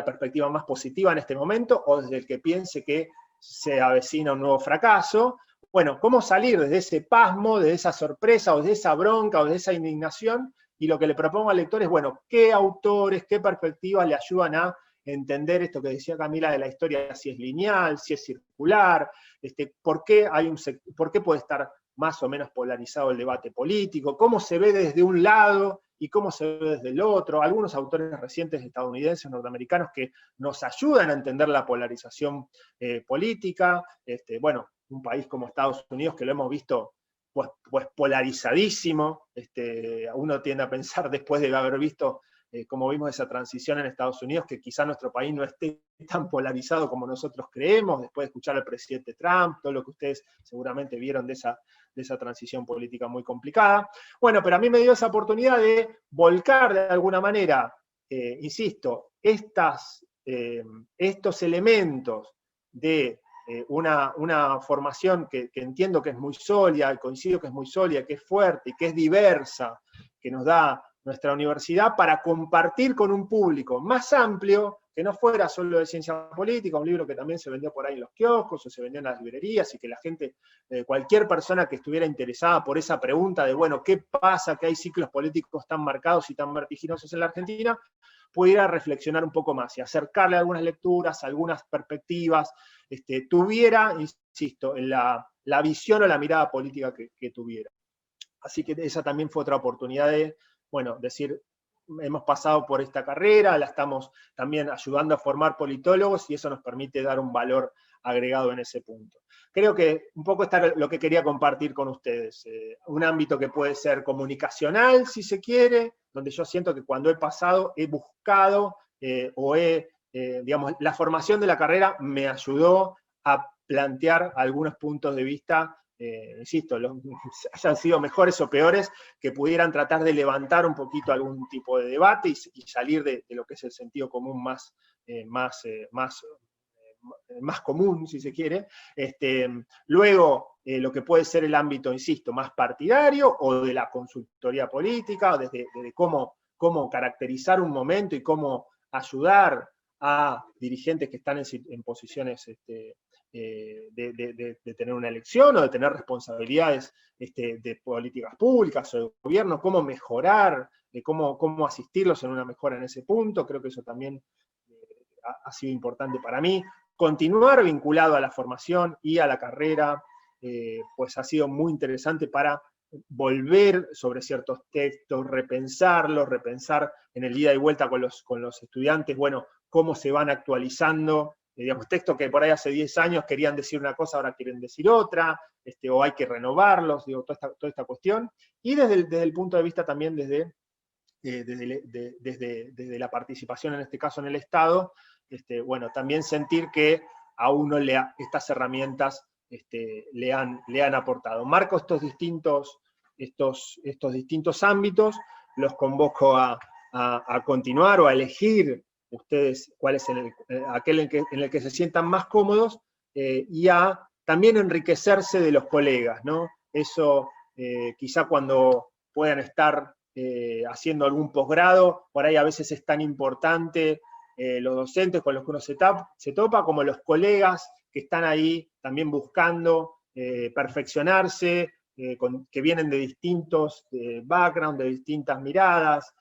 perspectiva más positiva en este momento, o desde el que piense que se avecina un nuevo fracaso. Bueno, cómo salir desde ese pasmo, de esa sorpresa, o de esa bronca, o de esa indignación, y lo que le propongo al lector es, bueno, qué autores, qué perspectivas le ayudan a entender esto que decía Camila de la historia, si es lineal, si es circular, por qué puede estar más o menos polarizado el debate político, cómo se ve desde un lado y cómo se ve desde el otro. Algunos autores recientes estadounidenses, norteamericanos, que nos ayudan a entender la polarización política. Bueno, un país como Estados Unidos, que lo hemos visto pues polarizadísimo. Uno tiende a pensar, después de haber visto como vimos esa transición en Estados Unidos, que quizá nuestro país no esté tan polarizado como nosotros creemos, después de escuchar al presidente Trump, todo lo que ustedes seguramente vieron de esa transición política muy complicada. Bueno, pero a mí me dio esa oportunidad de volcar de alguna manera, insisto, estos elementos de una formación que entiendo que es muy sólida, coincido que es muy sólida, que es fuerte y que es diversa, que nos da nuestra universidad, para compartir con un público más amplio, que no fuera solo de ciencia política, un libro que también se vendió por ahí en los kioscos o se vendió en las librerías, y que la gente, cualquier persona que estuviera interesada por esa pregunta de, bueno, ¿qué pasa que hay ciclos políticos tan marcados y tan vertiginosos en la Argentina?, pudiera reflexionar un poco más y acercarle algunas lecturas, algunas perspectivas, tuviera, insisto, en la visión o la mirada política que tuviera. Así que esa también fue otra oportunidad de, bueno, decir, hemos pasado por esta carrera, la estamos también ayudando a formar politólogos, y eso nos permite dar un valor agregado en ese punto. Creo que un poco está lo que quería compartir con ustedes. Un ámbito que puede ser comunicacional, si se quiere, donde yo siento que cuando he pasado he buscado digamos, la formación de la carrera me ayudó a plantear algunos puntos de vista insisto, hayan sido mejores o peores, que pudieran tratar de levantar un poquito algún tipo de debate y salir de lo que es el sentido común más común, si se quiere. Luego, lo que puede ser el ámbito, insisto, más partidario, o de la consultoría política, o desde cómo caracterizar un momento y cómo ayudar a dirigentes que están en posiciones de tener una elección o de tener responsabilidades de políticas públicas o de gobierno, cómo mejorar, cómo asistirlos en una mejora en ese punto. Creo que eso también ha sido importante para mí. Continuar vinculado a la formación y a la carrera, pues ha sido muy interesante para volver sobre ciertos textos, repensarlos, repensar en el ida y vuelta con los estudiantes, bueno, cómo se van actualizando, digamos, textos que por ahí hace 10 años querían decir una cosa, ahora quieren decir otra, o hay que renovarlos, digo, toda esta cuestión, y desde el punto de vista también desde la participación, en este caso en el Estado, bueno, también sentir que a uno estas herramientas le han aportado. Marco estos distintos ámbitos, los convoco a continuar o a elegir ustedes cuál es aquel en el que se sientan más cómodos, y a también enriquecerse de los colegas, ¿no? Eso quizá cuando puedan estar haciendo algún posgrado, por ahí a veces es tan importante los docentes con los que uno se topa, como los colegas que están ahí también buscando perfeccionarse, que vienen de distintos backgrounds, de distintas miradas,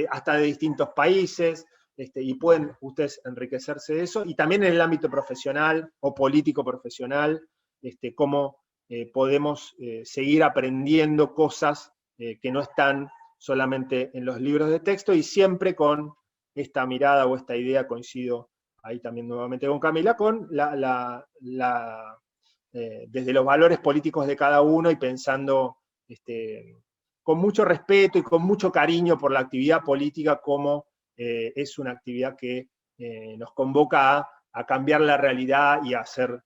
hasta de distintos países, y pueden ustedes enriquecerse de eso, y también en el ámbito profesional o político profesional, cómo podemos seguir aprendiendo cosas que no están solamente en los libros de texto, y siempre con esta mirada o esta idea, coincido ahí también nuevamente con Camila, con desde los valores políticos de cada uno, y pensando con mucho respeto y con mucho cariño por la actividad política, como es una actividad que nos convoca a cambiar la realidad y a hacer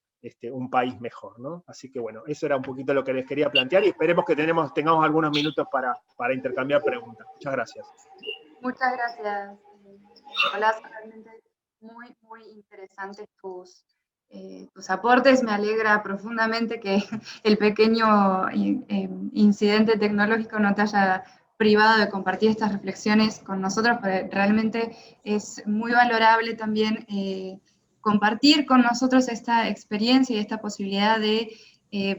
un país mejor, ¿no? Así que bueno, eso era un poquito lo que les quería plantear, y esperemos que tengamos algunos minutos para intercambiar preguntas. Muchas gracias. Muchas gracias, Nicolás. Realmente muy, muy interesantes tus aportes. Me alegra profundamente que el pequeño incidente tecnológico no te haya privado de compartir estas reflexiones con nosotros, porque realmente es muy valorable también compartir con nosotros esta experiencia y esta posibilidad de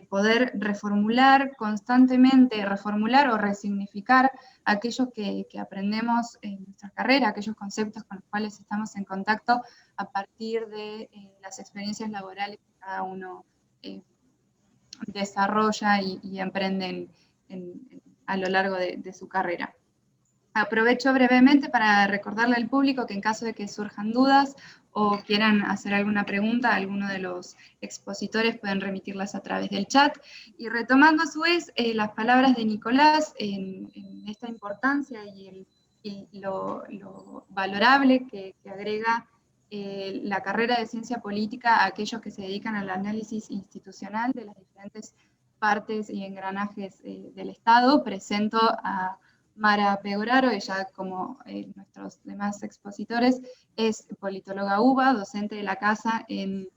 poder reformular constantemente, reformular o resignificar aquello que aprendemos en nuestra carrera, aquellos conceptos con los cuales estamos en contacto a partir de las experiencias laborales que cada uno desarrolla y emprende a lo largo de su carrera. Aprovecho brevemente para recordarle al público que en caso de que surjan dudas o quieran hacer alguna pregunta, alguno de los expositores pueden remitirlas a través del chat. Y retomando a su vez las palabras de Nicolás en esta importancia y lo valorable que agrega la carrera de ciencia política a aquellos que se dedican al análisis institucional de las diferentes partes y engranajes del Estado, presento a Mara Pegoraro. Ella, como nuestros demás expositores, es politóloga UBA, docente de la casa en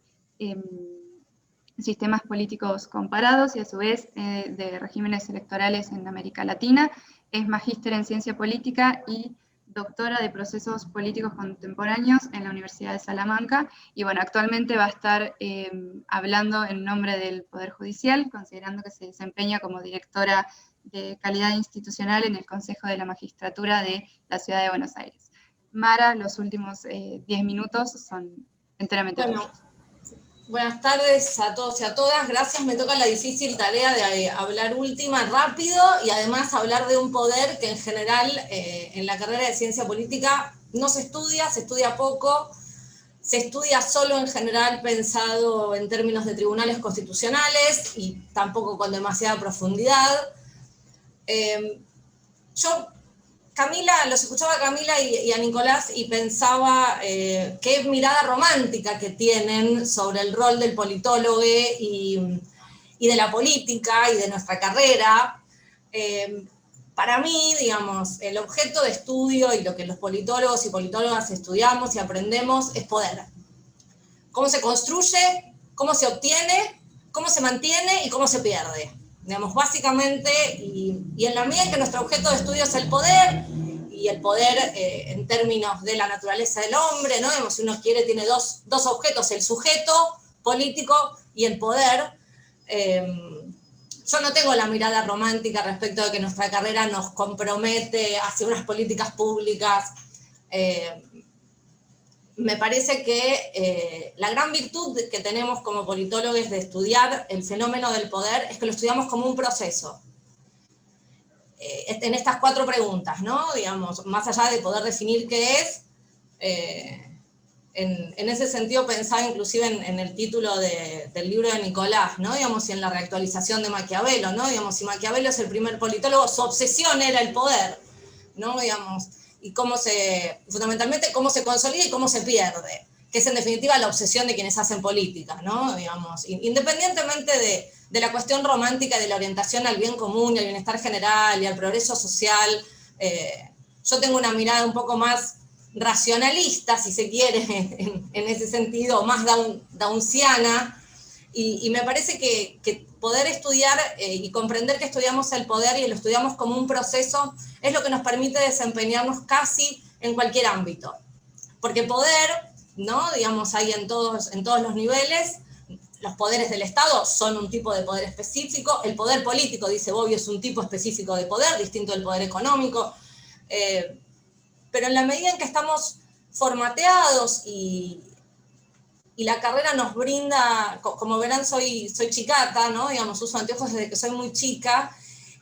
sistemas políticos comparados y a su vez de regímenes electorales en América Latina. Es magíster en ciencia política y doctora de procesos políticos contemporáneos en la Universidad de Salamanca, y bueno, actualmente va a estar hablando en nombre del Poder Judicial, considerando que se desempeña como directora de calidad institucional en el Consejo de la Magistratura de la Ciudad de Buenos Aires. Mara, los últimos 10 minutos son enteramente tuyos. Buenas tardes a todos y a todas. Gracias, me toca la difícil tarea de hablar última, rápido, y además hablar de un poder que en general en la carrera de ciencia política no se estudia poco, se estudia solo en general pensado en términos de tribunales constitucionales y tampoco con demasiada profundidad. Yo los escuchaba a Camila y a Nicolás y pensaba qué mirada romántica que tienen sobre el rol del politólogo y y de la política y de nuestra carrera. Para mí, digamos, el objeto de estudio y lo que los politólogos y politólogas estudiamos y aprendemos es poder. Cómo se construye, cómo se obtiene, cómo se mantiene y cómo se pierde. Digamos, básicamente, y en la medida en que nuestro objeto de estudio es el poder, y el poder en términos de la naturaleza del hombre, ¿no? Digamos, si uno quiere, tiene dos objetos, el sujeto político y el poder. Yo no tengo la mirada romántica respecto de que nuestra carrera nos compromete hacia unas políticas públicas. Me parece que la gran virtud que tenemos como politólogos de estudiar el fenómeno del poder es que lo estudiamos como un proceso. En estas 4 preguntas, ¿no? Digamos, más allá de poder definir qué es, en ese sentido pensaba inclusive en el título del libro de Nicolás, ¿no? Digamos, y en la reactualización de Maquiavelo, ¿no? Digamos, si Maquiavelo es el primer politólogo, su obsesión era el poder, ¿no? Digamos, y fundamentalmente cómo se consolida y cómo se pierde, que es en definitiva la obsesión de quienes hacen política, ¿no? Digamos, independientemente de la cuestión romántica de la orientación al bien común y al bienestar general y al progreso social, yo tengo una mirada un poco más racionalista, si se quiere, en ese sentido, más daunsiana, y me parece que poder estudiar y comprender que estudiamos el poder y lo estudiamos como un proceso es lo que nos permite desempeñarnos casi en cualquier ámbito. Porque poder, ¿no? Digamos, hay en todos los niveles. Los poderes del Estado son un tipo de poder específico. El poder político, dice Bobbio, es un tipo específico de poder, distinto del poder económico. Pero en la medida en que estamos formateados y la carrera nos brinda, como verán, soy chicata, ¿no? Digamos, uso anteojos desde que soy muy chica,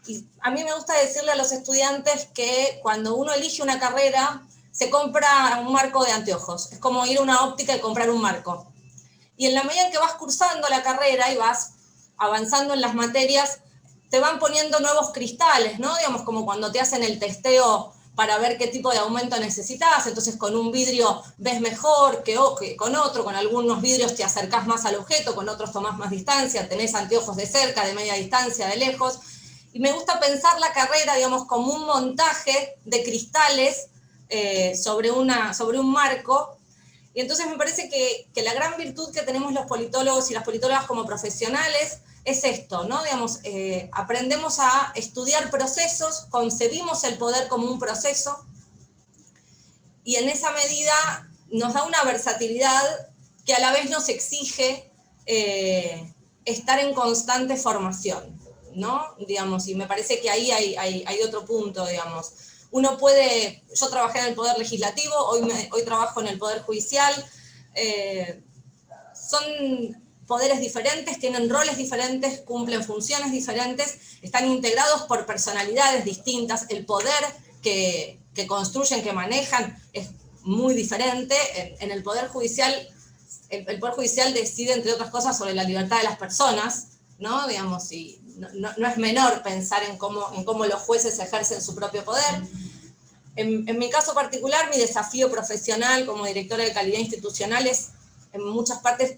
y a mí me gusta decirle a los estudiantes que cuando uno elige una carrera, se compra un marco de anteojos. Es como ir a una óptica y comprar un marco. Y en la medida en que vas cursando la carrera y vas avanzando en las materias, te van poniendo nuevos cristales, ¿no? Digamos, como cuando te hacen el testeo para ver qué tipo de aumento necesitas, entonces con un vidrio ves mejor que con otro, con algunos vidrios te acercás más al objeto, con otros tomás más distancia, tenés anteojos de cerca, de media distancia, de lejos, y me gusta pensar la carrera, digamos, como un montaje de cristales sobre un marco, y entonces me parece que la gran virtud que tenemos los politólogos y las politólogas como profesionales es esto, ¿no? Digamos, aprendemos a estudiar procesos, concebimos el poder como un proceso, y en esa medida nos da una versatilidad que a la vez nos exige estar en constante formación, ¿no? Digamos, y me parece que ahí hay otro punto, digamos. Yo trabajé en el Poder Legislativo, hoy trabajo en el Poder Judicial, son poderes diferentes, tienen roles diferentes, cumplen funciones diferentes, están integrados por personalidades distintas, el poder que construyen, que manejan, es muy diferente. En el Poder Judicial, el Poder Judicial decide, entre otras cosas, sobre la libertad de las personas, ¿no? Digamos, y no es menor pensar en cómo los jueces ejercen su propio poder. En mi caso particular, mi desafío profesional como directora de calidad institucional es, en muchas partes,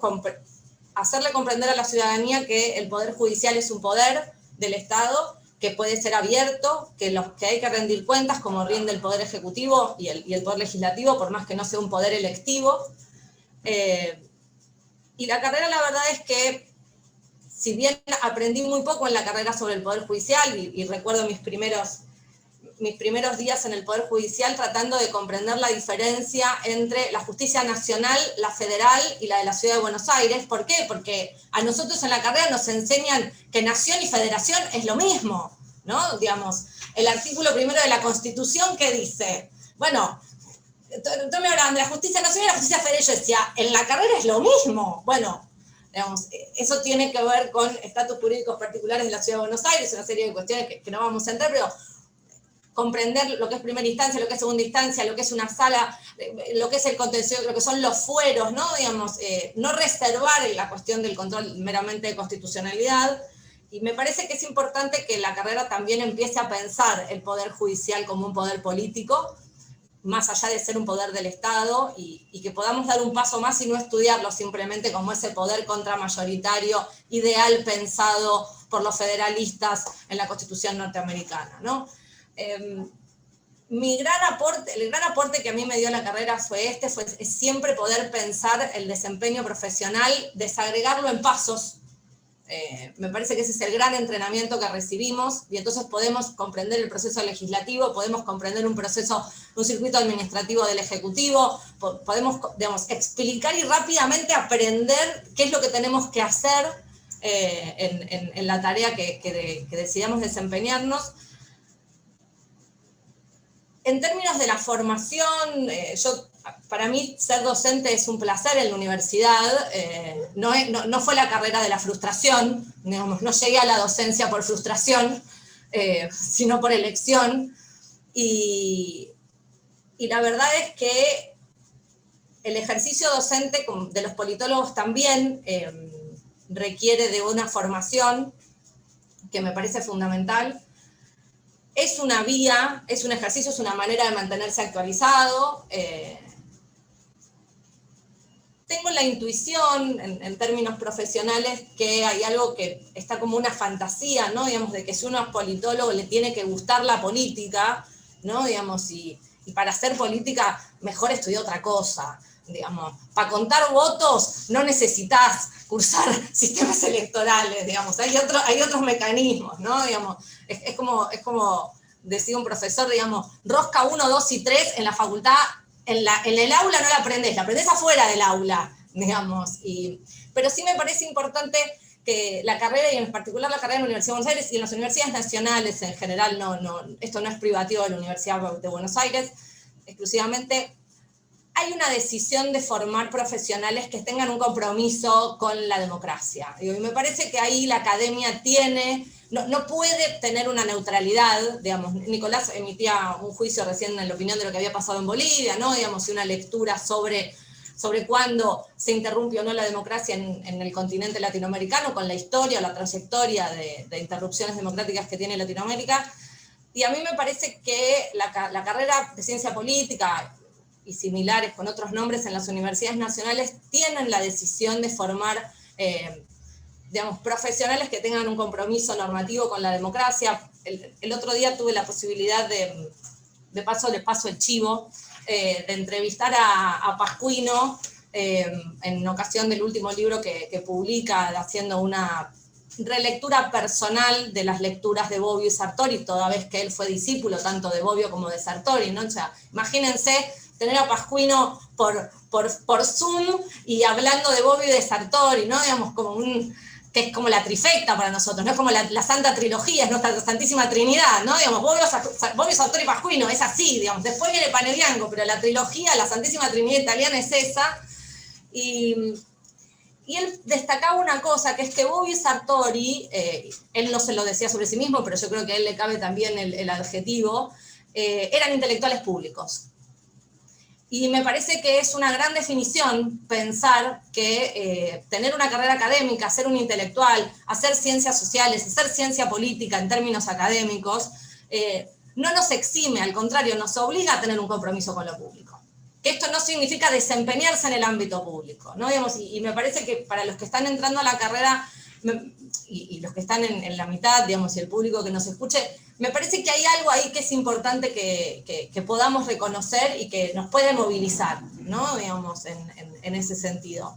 hacerle comprender a la ciudadanía que el Poder Judicial es un poder del Estado, que puede ser abierto, que hay que rendir cuentas como rinde el Poder Ejecutivo y el Poder Legislativo, por más que no sea un poder electivo. Y la carrera, la verdad es que, si bien aprendí muy poco en la carrera sobre el Poder Judicial, y recuerdo mis primeros días en el Poder Judicial tratando de comprender la diferencia entre la justicia nacional, la federal y la de la Ciudad de Buenos Aires. ¿Por qué? Porque a nosotros en la carrera nos enseñan que nación y federación es lo mismo, ¿no? Digamos, el artículo 1 de la Constitución, ¿qué dice? Bueno, tú me hablaban de la justicia nacional y la justicia federal, yo decía, en la carrera es lo mismo. Bueno, digamos, eso tiene que ver con estatus jurídicos particulares de la Ciudad de Buenos Aires, una serie de cuestiones que no vamos a entrar, pero comprender lo que es primera instancia, lo que es segunda instancia, lo que es una sala, lo que es el contencioso, lo que son los fueros, ¿no? Digamos, no reservar la cuestión del control meramente de constitucionalidad. Y me parece que es importante que la carrera también empiece a pensar el Poder Judicial como un poder político, más allá de ser un poder del Estado, y que podamos dar un paso más y no estudiarlo simplemente como ese poder contramayoritario ideal pensado por los federalistas en la Constitución norteamericana, ¿no? El gran aporte que a mí me dio la carrera fue siempre poder pensar el desempeño profesional, desagregarlo en pasos. Me parece que ese es el gran entrenamiento que recibimos, y entonces podemos comprender el proceso legislativo, podemos comprender un circuito administrativo del Ejecutivo, podemos, digamos, explicar y rápidamente aprender qué es lo que tenemos que hacer en la tarea que decidamos desempeñarnos. En términos de la formación, para mí ser docente es un placer en la universidad, no fue la carrera de la frustración, digamos, no llegué a la docencia por frustración, sino por elección, y la verdad es que el ejercicio docente de los politólogos también requiere de una formación que me parece fundamental. Es una vía, es un ejercicio, es una manera de mantenerse actualizado. Tengo la intuición, en términos profesionales, que hay algo que está como una fantasía, ¿no? Digamos, de que si uno es politólogo le tiene que gustar la política, ¿no? Digamos, y para hacer política mejor estudiar otra cosa. Digamos, para contar votos no necesitas cursar sistemas electorales, digamos, hay otros mecanismos, ¿no? Digamos, es como decía un profesor, digamos, rosca 1, 2 y 3 en la facultad, en el aula no la aprendés afuera del aula, digamos, pero sí me parece importante que la carrera, y en particular la carrera en la Universidad de Buenos Aires y en las universidades nacionales en general, esto no es privativo de la Universidad de Buenos Aires, exclusivamente, hay una decisión de formar profesionales que tengan un compromiso con la democracia. Y me parece que ahí la academia no puede tener una neutralidad, digamos. Nicolás emitía un juicio recién en la opinión de lo que había pasado en Bolivia, ¿no? Digamos, y una lectura sobre cuándo se interrumpe o no la democracia en el continente latinoamericano, con la historia, la trayectoria de interrupciones democráticas que tiene Latinoamérica. Y a mí me parece que la carrera de ciencia política y similares con otros nombres en las universidades nacionales tienen la decisión de formar, digamos, profesionales que tengan un compromiso normativo con la democracia. El otro día tuve la posibilidad les paso el chivo, de entrevistar a Pascuino en ocasión del último libro que publica, haciendo una relectura personal de las lecturas de Bobbio y Sartori, toda vez que él fue discípulo tanto de Bobbio como de Sartori, ¿no? O sea, imagínense tener a Pascuino por Zoom y hablando de Bobbio y de Sartori, ¿no? Digamos, que es como la trifecta para nosotros, ¿no? Es como la Santa Trilogía, es nuestra Santísima Trinidad, ¿no? Digamos, Bobbio, Sartori y Pascuino, es así, digamos. Después viene Panebianco, pero la trilogía, la Santísima Trinidad italiana es esa. Y él destacaba una cosa, que es que Bobbio y Sartori, él no se lo decía sobre sí mismo, pero yo creo que a él le cabe también el adjetivo, eran intelectuales públicos. Y me parece que es una gran definición pensar que tener una carrera académica, ser un intelectual, hacer ciencias sociales, hacer ciencia política en términos académicos, no nos exime, al contrario, nos obliga a tener un compromiso con lo público. Que esto no significa desempeñarse en el ámbito público, ¿no? Digamos, y me parece que para los que están entrando a la carrera, y los que están en la mitad, digamos, y el público que nos escuche, me parece que hay algo ahí que es importante que podamos reconocer y que nos puede movilizar, ¿no? Digamos, en ese sentido.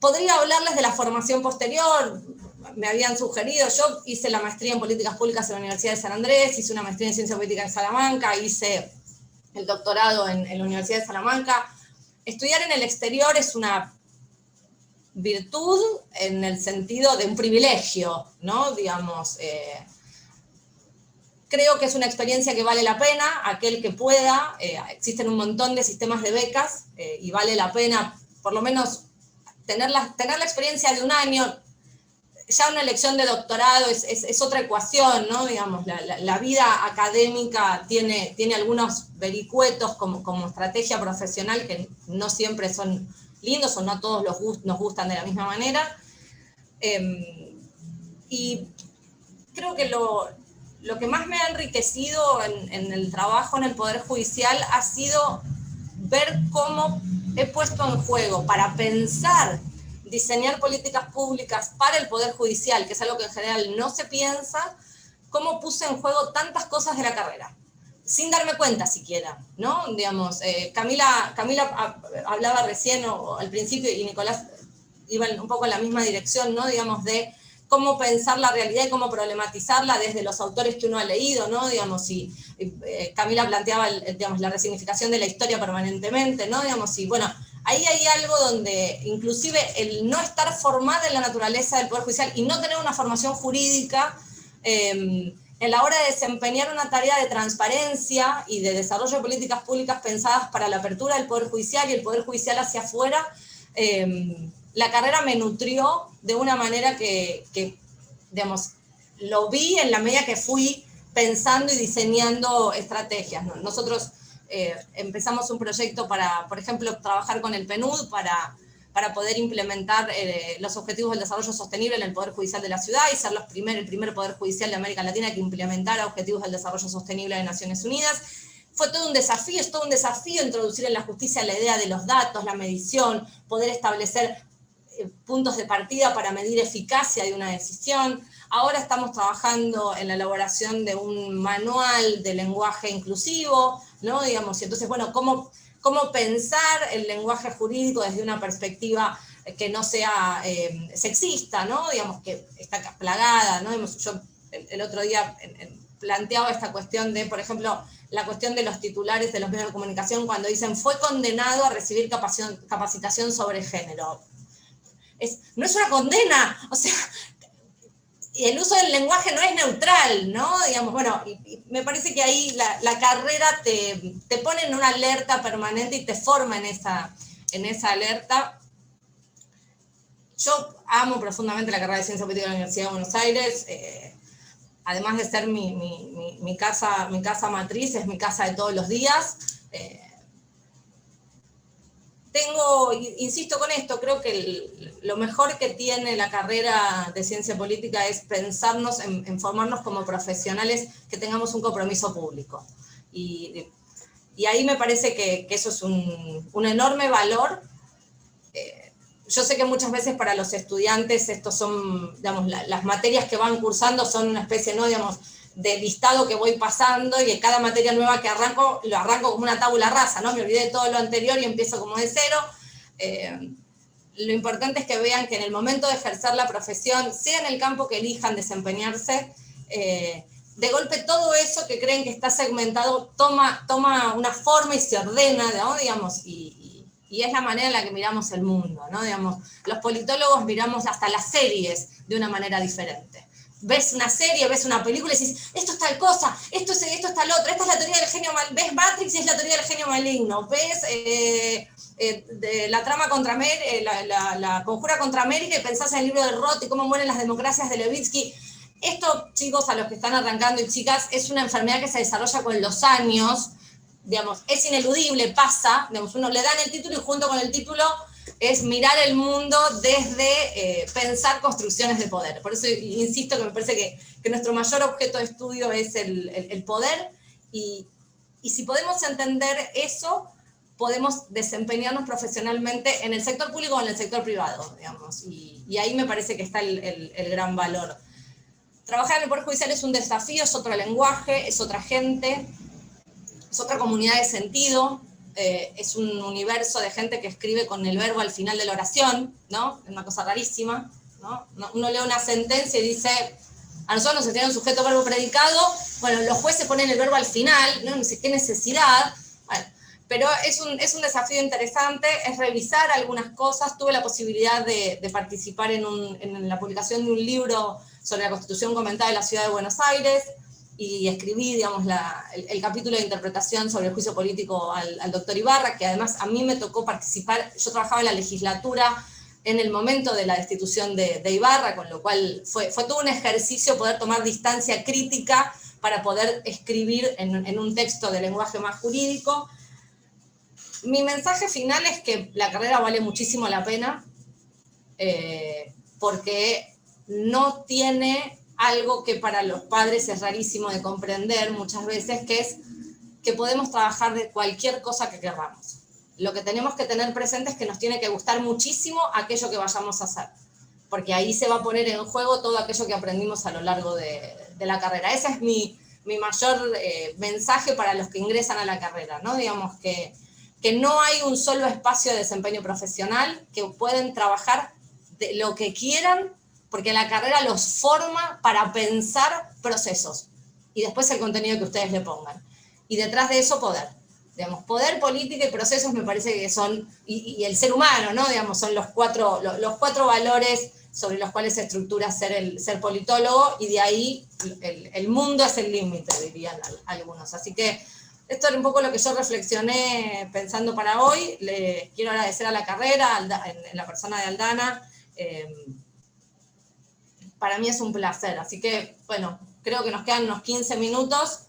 Podría hablarles de la formación posterior, me habían sugerido, yo hice la maestría en políticas públicas en la Universidad de San Andrés, hice una maestría en ciencia política en Salamanca, hice el doctorado en la Universidad de Salamanca. Estudiar en el exterior es una virtud en el sentido de un privilegio, ¿no? Digamos, creo que es una experiencia que vale la pena, aquel que pueda, existen un montón de sistemas de becas, y vale la pena, por lo menos, tener la experiencia de un año. Ya una elección de doctorado es otra ecuación, ¿no? Digamos, la vida académica tiene algunos vericuetos como estrategia profesional que no siempre son lindos o no a todos nos gustan de la misma manera. Y creo que lo que más me ha enriquecido en el trabajo en el Poder Judicial ha sido ver cómo he puesto en juego para pensar, diseñar políticas públicas para el Poder Judicial, que es algo que en general no se piensa, cómo puse en juego tantas cosas de la carrera, sin darme cuenta siquiera, ¿no? Digamos, Camila hablaba recién o al principio, y Nicolás iba un poco en la misma dirección, ¿no? Digamos, de cómo pensar la realidad y cómo problematizarla desde los autores que uno ha leído, ¿no? Digamos, y Camila planteaba, digamos, la resignificación de la historia permanentemente, ¿no? Digamos, y bueno, ahí hay algo donde inclusive el no estar formada en la naturaleza del Poder Judicial y no tener una formación jurídica, en la hora de desempeñar una tarea de transparencia y de desarrollo de políticas públicas pensadas para la apertura del Poder Judicial y el Poder Judicial hacia afuera, la carrera me nutrió de una manera que, digamos, lo vi en la medida que fui pensando y diseñando estrategias, ¿no? Nosotros empezamos un proyecto para, por ejemplo, trabajar con el PNUD para poder implementar los objetivos del desarrollo sostenible en el Poder Judicial de la ciudad y ser el primer Poder Judicial de América Latina que implementara objetivos del desarrollo sostenible de Naciones Unidas. Fue todo un desafío, es todo un desafío introducir en la justicia la idea de los datos, la medición, poder establecer puntos de partida para medir eficacia de una decisión. Ahora estamos trabajando en la elaboración de un manual de lenguaje inclusivo, ¿no? Digamos, y entonces, bueno, ¿cómo pensar el lenguaje jurídico desde una perspectiva que no sea sexista, ¿no? Digamos, que está plagada, ¿no? Yo el otro día planteaba esta cuestión de, por ejemplo, la cuestión de los titulares de los medios de comunicación cuando dicen fue condenado a recibir capacitación sobre género. No es una condena, o sea, y el uso del lenguaje no es neutral, ¿no? Digamos, bueno, y me parece que ahí la carrera te pone en una alerta permanente y te forma en esa alerta. Yo amo profundamente la carrera de Ciencia Política de la Universidad de Buenos Aires, además de ser mi casa matriz, es mi casa de todos los días. Insisto con esto, creo que lo mejor que tiene la carrera de Ciencia Política es pensarnos en formarnos como profesionales que tengamos un compromiso público. Y ahí me parece que eso es un enorme valor. Yo sé que muchas veces para los estudiantes estos son, digamos, las materias que van cursando son una especie, ¿no? Digamos, de listado que voy pasando y de cada materia nueva que arranco, lo arranco como una tabula rasa, ¿no? Me olvidé de todo lo anterior y empiezo como de cero. Lo importante es que vean que en el momento de ejercer la profesión, sea en el campo que elijan desempeñarse, de golpe todo eso que creen que está segmentado toma una forma y se ordena, ¿no? Digamos, y es la manera en la que miramos el mundo, ¿no? Digamos, los politólogos miramos hasta las series de una manera diferente. Ves una serie, ves una película y dices, esto es tal cosa, esto es tal otra, esta es la teoría del genio maligno, ves Matrix y es la teoría del genio maligno, ves la trama contra la conjura contra América y pensás en el libro de Roth y cómo mueren las democracias de Levitsky. Esto, chicos, a los que están arrancando y chicas, es una enfermedad que se desarrolla con los años, digamos, es ineludible, pasa, digamos, uno le dan el título y junto con el título es mirar el mundo desde pensar construcciones de poder. Por eso insisto que me parece que nuestro mayor objeto de estudio es el poder, y si podemos entender eso, podemos desempeñarnos profesionalmente en el sector público o en el sector privado, digamos, y ahí me parece que está el gran valor. Trabajar en el Poder Judicial es un desafío, es otro lenguaje, es otra gente, es otra comunidad de sentido, es un universo de gente que escribe con el verbo al final de la oración, ¿no? Es una cosa rarísima, ¿no? Uno lee una sentencia y dice, a nosotros nos enseñan sujeto, verbo, predicado, bueno, los jueces ponen el verbo al final, no sé qué necesidad, bueno, pero es un desafío interesante, es revisar algunas cosas. Tuve la posibilidad de participar en la publicación de un libro sobre la Constitución comentada de la Ciudad de Buenos Aires, y escribí, digamos, el capítulo de interpretación sobre el juicio político al doctor Ibarra, que además a mí me tocó participar. Yo trabajaba en la legislatura en el momento de la destitución de Ibarra, con lo cual fue todo un ejercicio poder tomar distancia crítica para poder escribir en un texto de lenguaje más jurídico. Mi mensaje final es que la carrera vale muchísimo la pena, porque no tiene algo que para los padres es rarísimo de comprender muchas veces, que es que podemos trabajar de cualquier cosa que queramos. Lo que tenemos que tener presente es que nos tiene que gustar muchísimo aquello que vayamos a hacer, porque ahí se va a poner en juego todo aquello que aprendimos a lo largo de la carrera. Ese es mi mayor mensaje para los que ingresan a la carrera, ¿no? Digamos que no hay un solo espacio de desempeño profesional, que pueden trabajar de lo que quieran, porque la carrera los forma para pensar procesos, y después el contenido que ustedes le pongan. Y detrás de eso, poder. Digamos, poder, política y procesos me parece que son, y el ser humano, ¿no? Digamos, son los cuatro valores sobre los cuales se estructura ser politólogo, y de ahí el mundo es el límite, dirían algunos. Así que esto era un poco lo que yo reflexioné pensando para hoy. Le quiero agradecer a la carrera, en la persona de Aldana. Para mí es un placer. Así que, bueno, creo que nos quedan unos 15 minutos.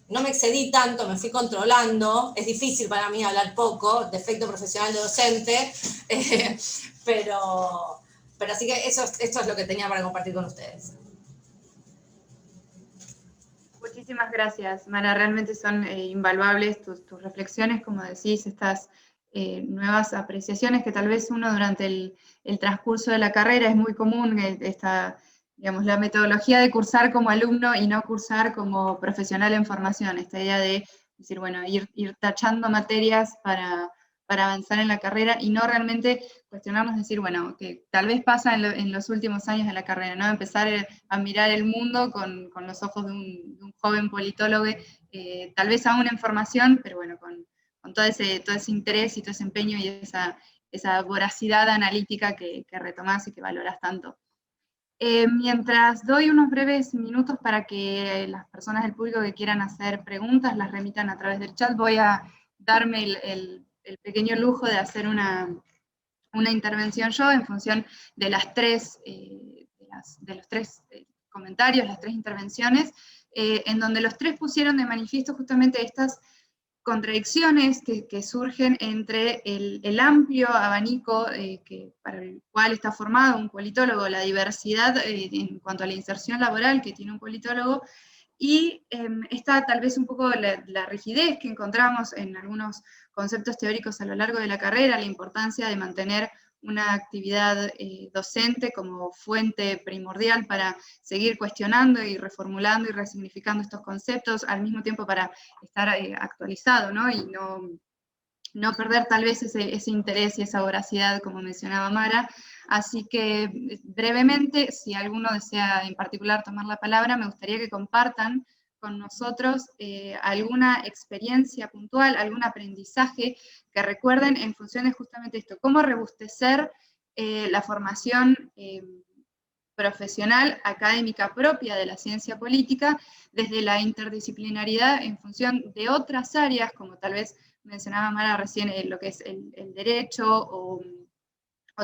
No me excedí tanto, me fui controlando. Es difícil para mí hablar poco, defecto profesional de docente, pero así que esto es lo que tenía para compartir con ustedes. Muchísimas gracias, Mara. Realmente son invaluables tus reflexiones, como decís, estas nuevas apreciaciones que tal vez uno durante el transcurso de la carrera es muy común, digamos, la metodología de cursar como alumno y no cursar como profesional en formación, esta idea de decir, bueno, ir tachando materias para avanzar en la carrera y no realmente cuestionarnos, decir, bueno, que tal vez pasa en los últimos años de la carrera, ¿no? Empezar a mirar el mundo con los ojos de un joven politólogo, tal vez aún en formación, pero bueno, con todo ese interés y todo ese empeño y esa voracidad analítica que retomás y que valorás tanto. Mientras doy unos breves minutos para que las personas del público que quieran hacer preguntas las remitan a través del chat, voy a darme el pequeño lujo de hacer una intervención yo en función de los tres comentarios, las tres intervenciones, en donde los tres pusieron de manifiesto justamente estas contradicciones que surgen entre el amplio abanico para el cual está formado un politólogo, la diversidad en cuanto a la inserción laboral que tiene un politólogo, y está tal vez un poco la rigidez que encontramos en algunos conceptos teóricos a lo largo de la carrera, la importancia de mantener una actividad docente como fuente primordial para seguir cuestionando y reformulando y resignificando estos conceptos, al mismo tiempo para estar actualizado, ¿no? Y no perder tal vez ese interés y esa voracidad, como mencionaba Mara. Así que brevemente, si alguno desea en particular tomar la palabra, me gustaría que compartan con nosotros alguna experiencia puntual, algún aprendizaje que recuerden en función de justamente esto, cómo robustecer la formación profesional, académica propia de la ciencia política, desde la interdisciplinaridad en función de otras áreas, como tal vez mencionaba Mara recién, lo que es el derecho, o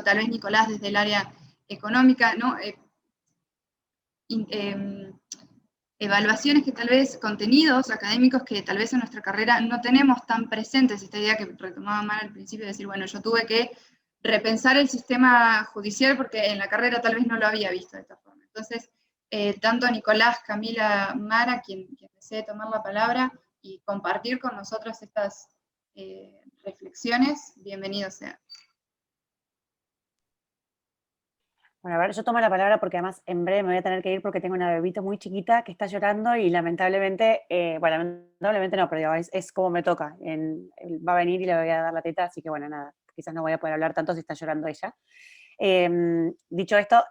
tal vez Nicolás desde el área económica, ¿no? Evaluaciones que tal vez, contenidos académicos que tal vez en nuestra carrera no tenemos tan presentes, esta idea que retomaba Mara al principio, de decir, bueno, yo tuve que repensar el sistema judicial porque en la carrera tal vez no lo había visto de esta forma. Entonces, tanto Nicolás, Camila, Mara, quien desee tomar la palabra y compartir con nosotros estas reflexiones, bienvenidos sean. Bueno, a ver, yo tomo la palabra porque además en breve me voy a tener que ir porque tengo una bebita muy chiquita que está llorando y lamentablemente, bueno, lamentablemente no, pero digo, es como me toca. Va a venir y le voy a dar la teta, así que bueno, nada, quizás no voy a poder hablar tanto si está llorando ella. Dicho esto,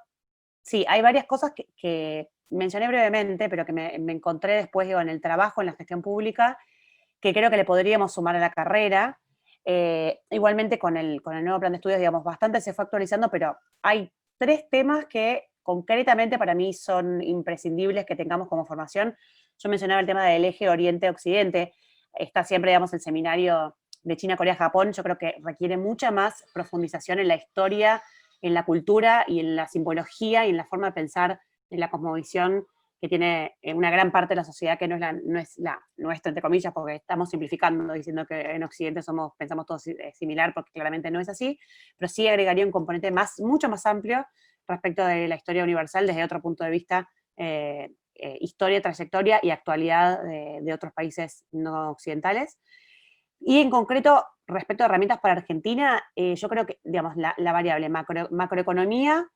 sí, hay varias cosas que mencioné brevemente, pero que me encontré después, digo, en el trabajo, en la gestión pública, que creo que le podríamos sumar a la carrera. Igualmente con el nuevo plan de estudios, digamos, bastante se fue actualizando, pero hay 3 temas que concretamente para mí son imprescindibles que tengamos como formación. Yo mencionaba el tema del eje Oriente-Occidente, está siempre, digamos, el seminario de China, Corea, Japón, yo creo que requiere mucha más profundización en la historia, en la cultura y en la simbología y en la forma de pensar, en la cosmovisión que tiene una gran parte de la sociedad que no es la nuestra, entre comillas, porque estamos simplificando, diciendo que en Occidente pensamos todos similar, porque claramente no es así, pero sí agregaría un componente mucho más amplio respecto de la historia universal desde otro punto de vista historia, trayectoria y actualidad de otros países no occidentales. Y en concreto, respecto a herramientas para Argentina, yo creo que, digamos, la variable macroeconomía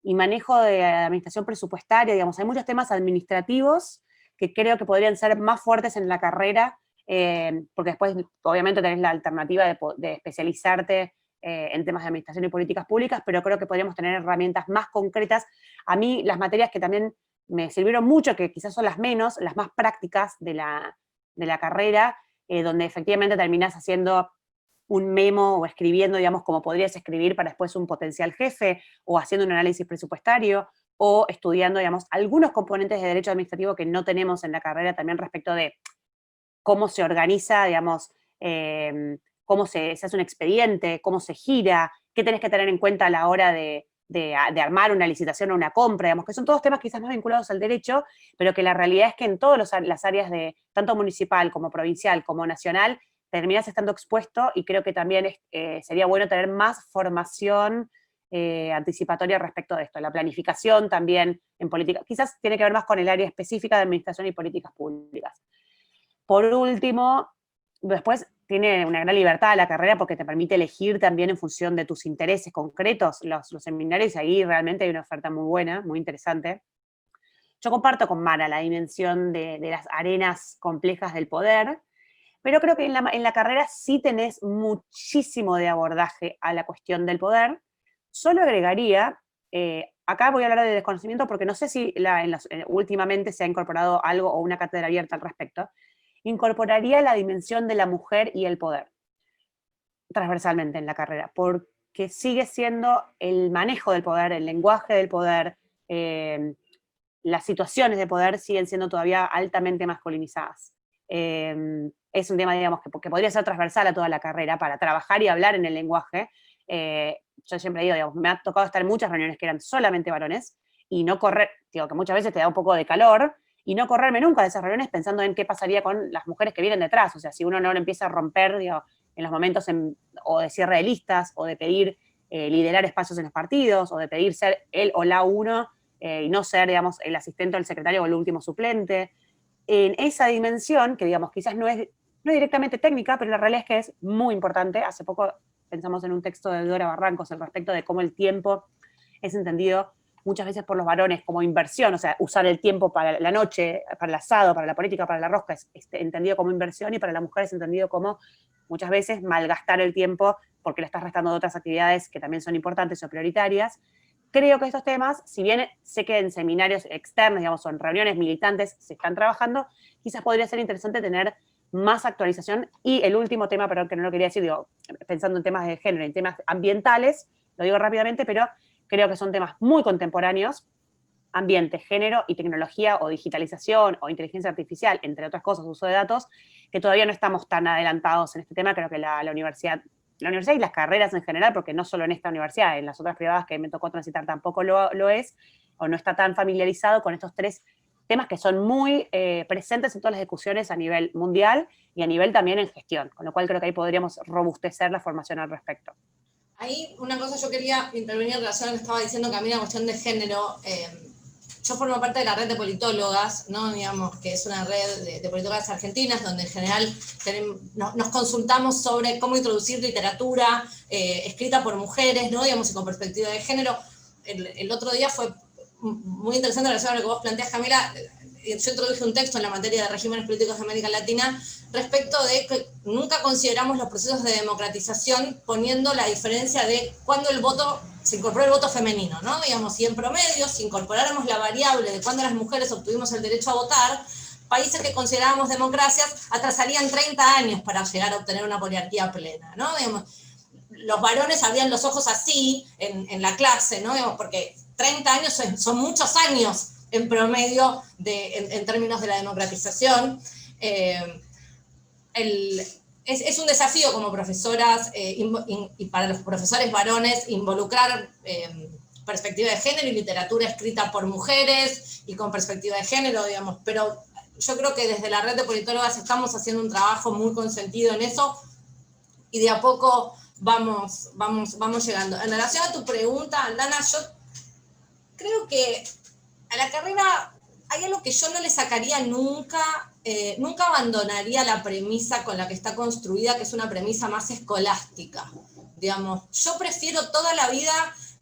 y manejo de administración presupuestaria, digamos, hay muchos temas administrativos que creo que podrían ser más fuertes en la carrera, porque después, obviamente, tenés la alternativa de especializarte en temas de administración y políticas públicas, pero creo que podríamos tener herramientas más concretas. A mí, las materias que también me sirvieron mucho, que quizás son las menos, las más prácticas de la carrera, donde efectivamente terminás haciendo un memo o escribiendo, digamos, como podrías escribir para después un potencial jefe, o haciendo un análisis presupuestario, o estudiando, digamos, algunos componentes de derecho administrativo que no tenemos en la carrera también respecto de cómo se organiza, digamos, cómo se hace un expediente, cómo se gira, qué tenés que tener en cuenta a la hora de armar una licitación o una compra, digamos, que son todos temas quizás más vinculados al derecho, pero que la realidad es que en todas las áreas de tanto municipal como provincial como nacional, terminás estando expuesto, y creo que también sería bueno tener más formación anticipatoria respecto de esto. La planificación también en política, quizás tiene que ver más con el área específica de administración y políticas públicas. Por último, después tiene una gran libertad la carrera porque te permite elegir también en función de tus intereses concretos los seminarios, y ahí realmente hay una oferta muy buena, muy interesante. Yo comparto con Mara la dimensión de las arenas complejas del poder, pero creo que en la carrera sí tenés muchísimo de abordaje a la cuestión del poder. Solo agregaría, acá voy a hablar de desconocimiento porque no sé si últimamente se ha incorporado algo o una cátedra abierta al respecto. Incorporaría la dimensión de la mujer y el poder transversalmente en la carrera, porque sigue siendo el manejo del poder, el lenguaje del poder, las situaciones de poder siguen siendo todavía altamente masculinizadas. Es un tema, digamos, que podría ser transversal a toda la carrera para trabajar y hablar en el lenguaje. Yo siempre digo, digamos, me ha tocado estar en muchas reuniones que eran solamente varones, y no correr, digo, que muchas veces te da un poco de calor, y no correrme nunca de esas reuniones pensando en qué pasaría con las mujeres que vienen detrás. O sea, si uno no lo empieza a romper, digo, en los momentos o de cierre de listas, o de pedir liderar espacios en los partidos, o de pedir ser él o la uno, y no ser, digamos, el asistente o el secretario o el último suplente. En esa dimensión, que digamos quizás no es directamente técnica, pero la realidad es que es muy importante. Hace poco pensamos en un texto de Dora Barrancos al respecto de cómo el tiempo es entendido muchas veces por los varones como inversión, o sea, usar el tiempo para la noche, para el asado, para la política, para la rosca, es entendido como inversión, y para la mujer es entendido como muchas veces malgastar el tiempo porque le estás restando de otras actividades que también son importantes o prioritarias. Creo que estos temas, si bien sé que en seminarios externos, digamos, o en reuniones militantes se están trabajando, quizás podría ser interesante tener más actualización. Y el último tema, pero que no lo quería decir, digo, pensando en temas de género, en temas ambientales, lo digo rápidamente, pero creo que son temas muy contemporáneos: ambiente, género y tecnología, o digitalización, o inteligencia artificial, entre otras cosas, uso de datos, que todavía no estamos tan adelantados en este tema. Creo que la universidad y las carreras en general, porque no solo en esta universidad, en las otras privadas que me tocó transitar tampoco lo es, o no está tan familiarizado con estos tres temas que son muy presentes en todas las discusiones a nivel mundial y a nivel también en gestión, con lo cual creo que ahí podríamos robustecer la formación al respecto. Ahí una cosa yo quería intervenir en relación a lo que estaba diciendo Camila, cuestión de género. Yo formo parte de la red de politólogas, ¿no? Digamos, que es una red de politólogas argentinas, donde en general nos consultamos sobre cómo introducir literatura escrita por mujeres, ¿no? Digamos, y con perspectiva de género. El otro día fue muy interesante en relación a lo que vos planteás, Camila. Yo introduje un texto en la materia de regímenes políticos de América Latina respecto de que nunca consideramos los procesos de democratización poniendo la diferencia de cuándo se incorporó el voto femenino, ¿no? Digamos, si en promedio, si incorporáramos la variable de cuándo las mujeres obtuvimos el derecho a votar, países que considerábamos democracias atrasarían 30 años para llegar a obtener una poliarquía plena, ¿no? Digamos, los varones abrían los ojos así en la clase, ¿no? Digamos, porque 30 años son muchos años en promedio en términos de la democratización. Es un desafío como profesoras y para los profesores varones involucrar perspectiva de género y literatura escrita por mujeres y con perspectiva de género, digamos, pero yo creo que desde la red de politólogas estamos haciendo un trabajo muy consentido en eso, y de a poco vamos llegando. En relación a tu pregunta, Lana, yo creo que a la carrera hay algo que yo no le sacaría nunca, nunca abandonaría la premisa con la que está construida, que es una premisa más escolástica. Digamos, yo prefiero toda la vida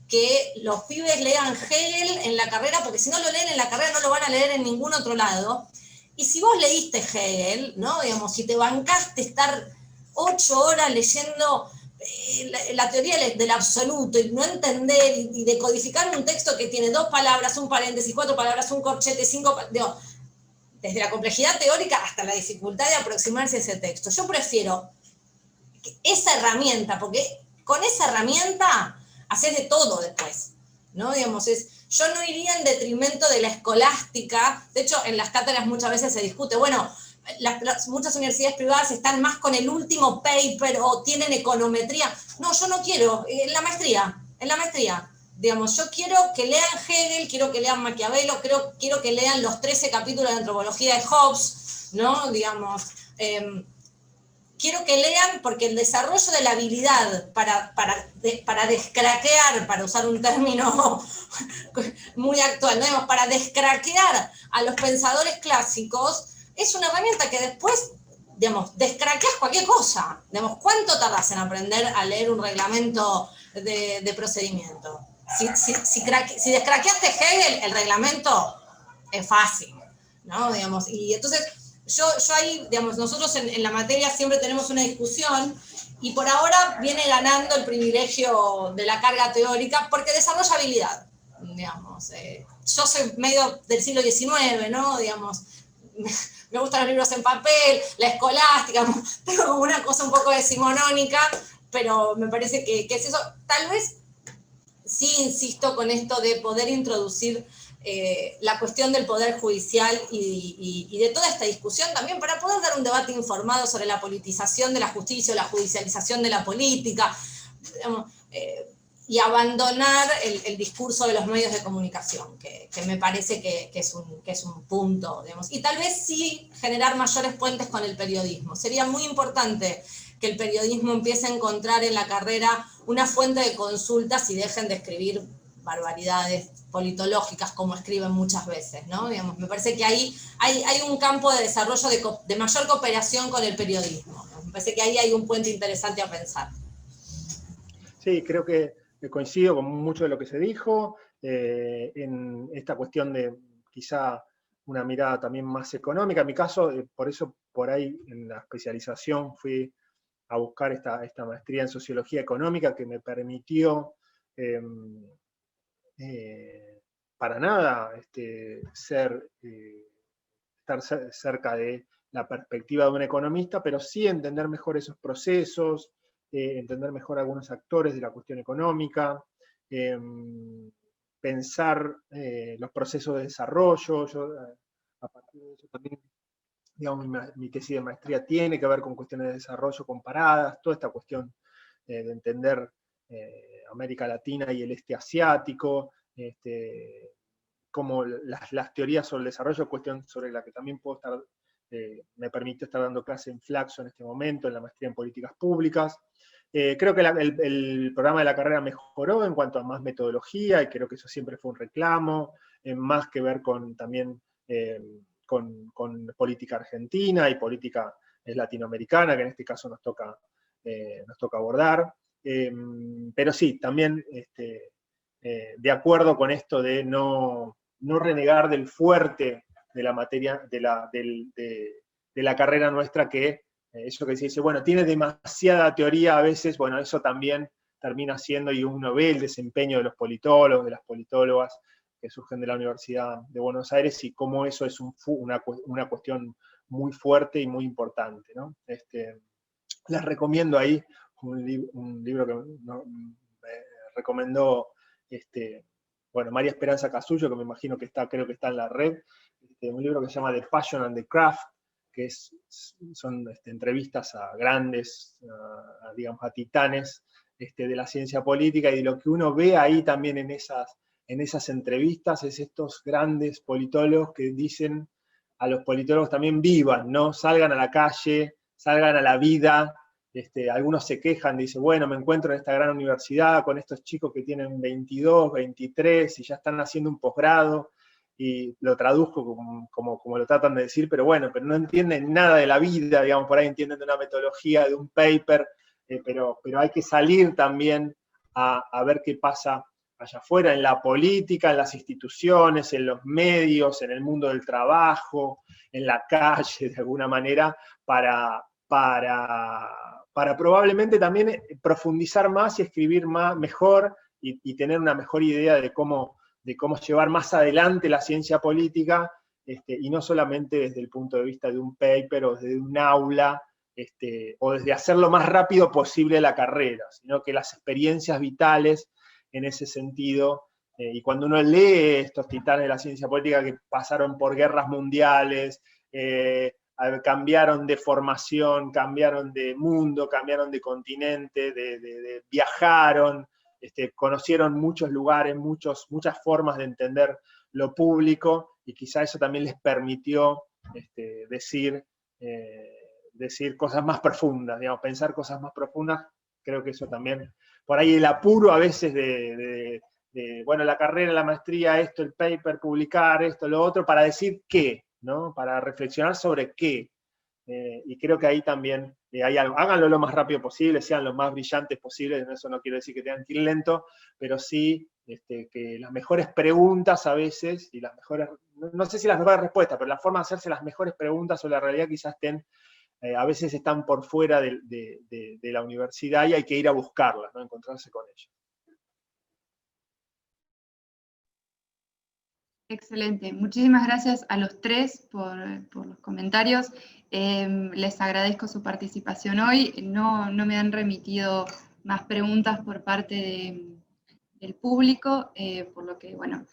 que los pibes lean Hegel en la carrera, porque si no lo leen en la carrera no lo van a leer en ningún otro lado. Y si vos leíste Hegel, ¿no? Digamos, si te bancaste estar 8 horas leyendo la teoría del absoluto y no entender y decodificar un texto que tiene 2 palabras, un paréntesis, 4 palabras, un corchete, 5, digo, desde la complejidad teórica hasta la dificultad de aproximarse a ese texto. Yo prefiero esa herramienta, porque con esa herramienta haces de todo después, ¿no? Digamos, yo no iría en detrimento de la escolástica. De hecho, en las cátedras muchas veces se discute, bueno, muchas universidades privadas están más con el último paper o tienen econometría. No, yo no quiero, en la maestría. Digamos, yo quiero que lean Hegel, quiero que lean Maquiavelo, quiero que lean los 13 capítulos de antropología de Hobbes, ¿no? Digamos, quiero que lean, porque el desarrollo de la habilidad para descraquear, para usar un término muy actual, ¿no? Digamos, para descraquear a los pensadores clásicos, es una herramienta que después, digamos, descraqueas cualquier cosa. Digamos, ¿cuánto tardas en aprender a leer un reglamento de procedimiento? Si descraqueaste Hegel, el reglamento es fácil, ¿no? Digamos, y entonces yo ahí, digamos, nosotros en la materia siempre tenemos una discusión y por ahora viene ganando el privilegio de la carga teórica porque desarrolla habilidad, digamos. Yo soy medio del siglo XIX, ¿no? Digamos, me gustan los libros en papel, la escolástica, tengo como una cosa un poco decimonónica, pero me parece que es eso. Tal vez sí insisto con esto de poder introducir la cuestión del poder judicial y de toda esta discusión también para poder dar un debate informado sobre la politización de la justicia o la judicialización de la política, digamos, y abandonar el discurso de los medios de comunicación, que me parece que es un punto, digamos. Y tal vez sí generar mayores puentes con el periodismo. Sería muy importante que el periodismo empiece a encontrar en la carrera una fuente de consultas y dejen de escribir barbaridades politológicas como escriben muchas veces, ¿no? Digamos, me parece que ahí hay un campo de desarrollo de mayor cooperación con el periodismo. Me parece que ahí hay un puente interesante a pensar. Sí, creo que coincido con mucho de lo que se dijo, en esta cuestión de quizá una mirada también más económica. En mi caso, por eso por ahí en la especialización fui a buscar esta maestría en sociología económica que me permitió para nada estar cerca de la perspectiva de un economista, pero sí entender mejor esos procesos, entender mejor algunos actores de la cuestión económica, pensar los procesos de desarrollo. Yo, a partir de eso también, digamos, mi tesis de maestría tiene que ver con cuestiones de desarrollo comparadas, toda esta cuestión de entender América Latina y el este asiático, como las teorías sobre el desarrollo, cuestión sobre la que también puedo estar, me permite estar dando clase en Flaxo en este momento, en la maestría en políticas públicas. Creo que el programa de la carrera mejoró en cuanto a más metodología, y creo que eso siempre fue un reclamo, más que ver con también con política argentina y política latinoamericana, que en este caso nos toca abordar. Pero sí, también de acuerdo con esto de no renegar del fuerte de la materia, de la carrera nuestra, que eso que se dice, bueno, tiene demasiada teoría a veces, bueno, eso también termina siendo, y uno ve el desempeño de los politólogos, de las politólogas que surgen de la Universidad de Buenos Aires, y cómo eso es una cuestión muy fuerte y muy importante, ¿no? Les recomiendo ahí un libro que me recomendó bueno, María Esperanza Casullo, que me imagino que creo que está en la red, un libro que se llama The Passion and the Craft, que son entrevistas a grandes, digamos, a titanes de la ciencia política, y lo que uno ve ahí también en esas entrevistas es estos grandes politólogos que dicen a los politólogos también vivan, ¿no? Salgan a la calle, salgan a la vida. Algunos se quejan, dicen, bueno, me encuentro en esta gran universidad con estos chicos que tienen 22, 23 y ya están haciendo un posgrado, y lo traduzco como lo tratan de decir, pero bueno, pero no entienden nada de la vida, digamos, por ahí entienden de una metodología, de un paper, pero hay que salir también a ver qué pasa allá afuera, en la política, en las instituciones, en los medios, en el mundo del trabajo, en la calle, de alguna manera, para probablemente también profundizar más y escribir mejor y tener una mejor idea de cómo llevar más adelante la ciencia política, y no solamente desde el punto de vista de un paper o desde un aula, o desde hacer lo más rápido posible la carrera, sino que las experiencias vitales en ese sentido, y cuando uno lee estos titanes de la ciencia política que pasaron por guerras mundiales, cambiaron de formación, cambiaron de mundo, cambiaron de continente, viajaron, conocieron muchos lugares, muchas formas de entender lo público, y quizá eso también les permitió decir cosas más profundas, digamos, pensar cosas más profundas. Creo que eso también, por ahí el apuro a veces bueno, la carrera, la maestría, esto, el paper, publicar esto, lo otro, para decir qué, ¿no? Para reflexionar sobre qué. Y creo que ahí también hay algo. Háganlo lo más rápido posible, sean lo más brillantes posibles, eso no quiero decir que tengan que ir lento, pero sí que las mejores preguntas a veces, y las mejores, no sé si las mejores respuestas, pero la forma de hacerse las mejores preguntas sobre la realidad quizás a veces están por fuera de la universidad, y hay que ir a buscarlas, ¿no? Encontrarse con ellas. Excelente. Muchísimas gracias a los tres por los comentarios. Les agradezco su participación hoy. No me han remitido más preguntas por parte del público, por lo que, bueno,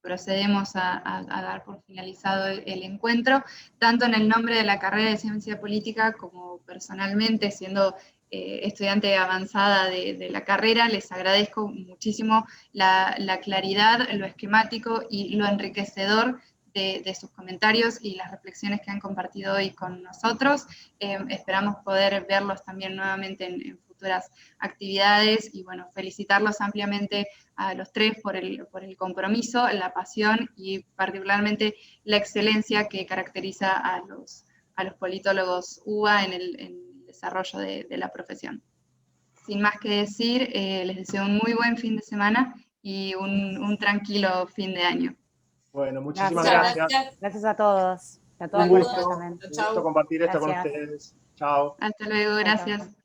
procedemos a dar por finalizado el encuentro, tanto en el nombre de la carrera de Ciencia Política como personalmente, siendo estudiante avanzada de la carrera. Les agradezco muchísimo la claridad, lo esquemático y lo enriquecedor de sus comentarios y las reflexiones que han compartido hoy con nosotros. Esperamos poder verlos también nuevamente en futuras actividades, y bueno, felicitarlos ampliamente a los tres por el compromiso, la pasión y particularmente la excelencia que caracteriza a los politólogos UBA en el desarrollo de la profesión. Sin más que decir, les deseo un muy buen fin de semana y un tranquilo fin de año. Bueno, muchísimas gracias. Gracias a todos. A todas Un las personas también. gusto compartir esto con ustedes. Chao. Hasta luego, gracias. Chao.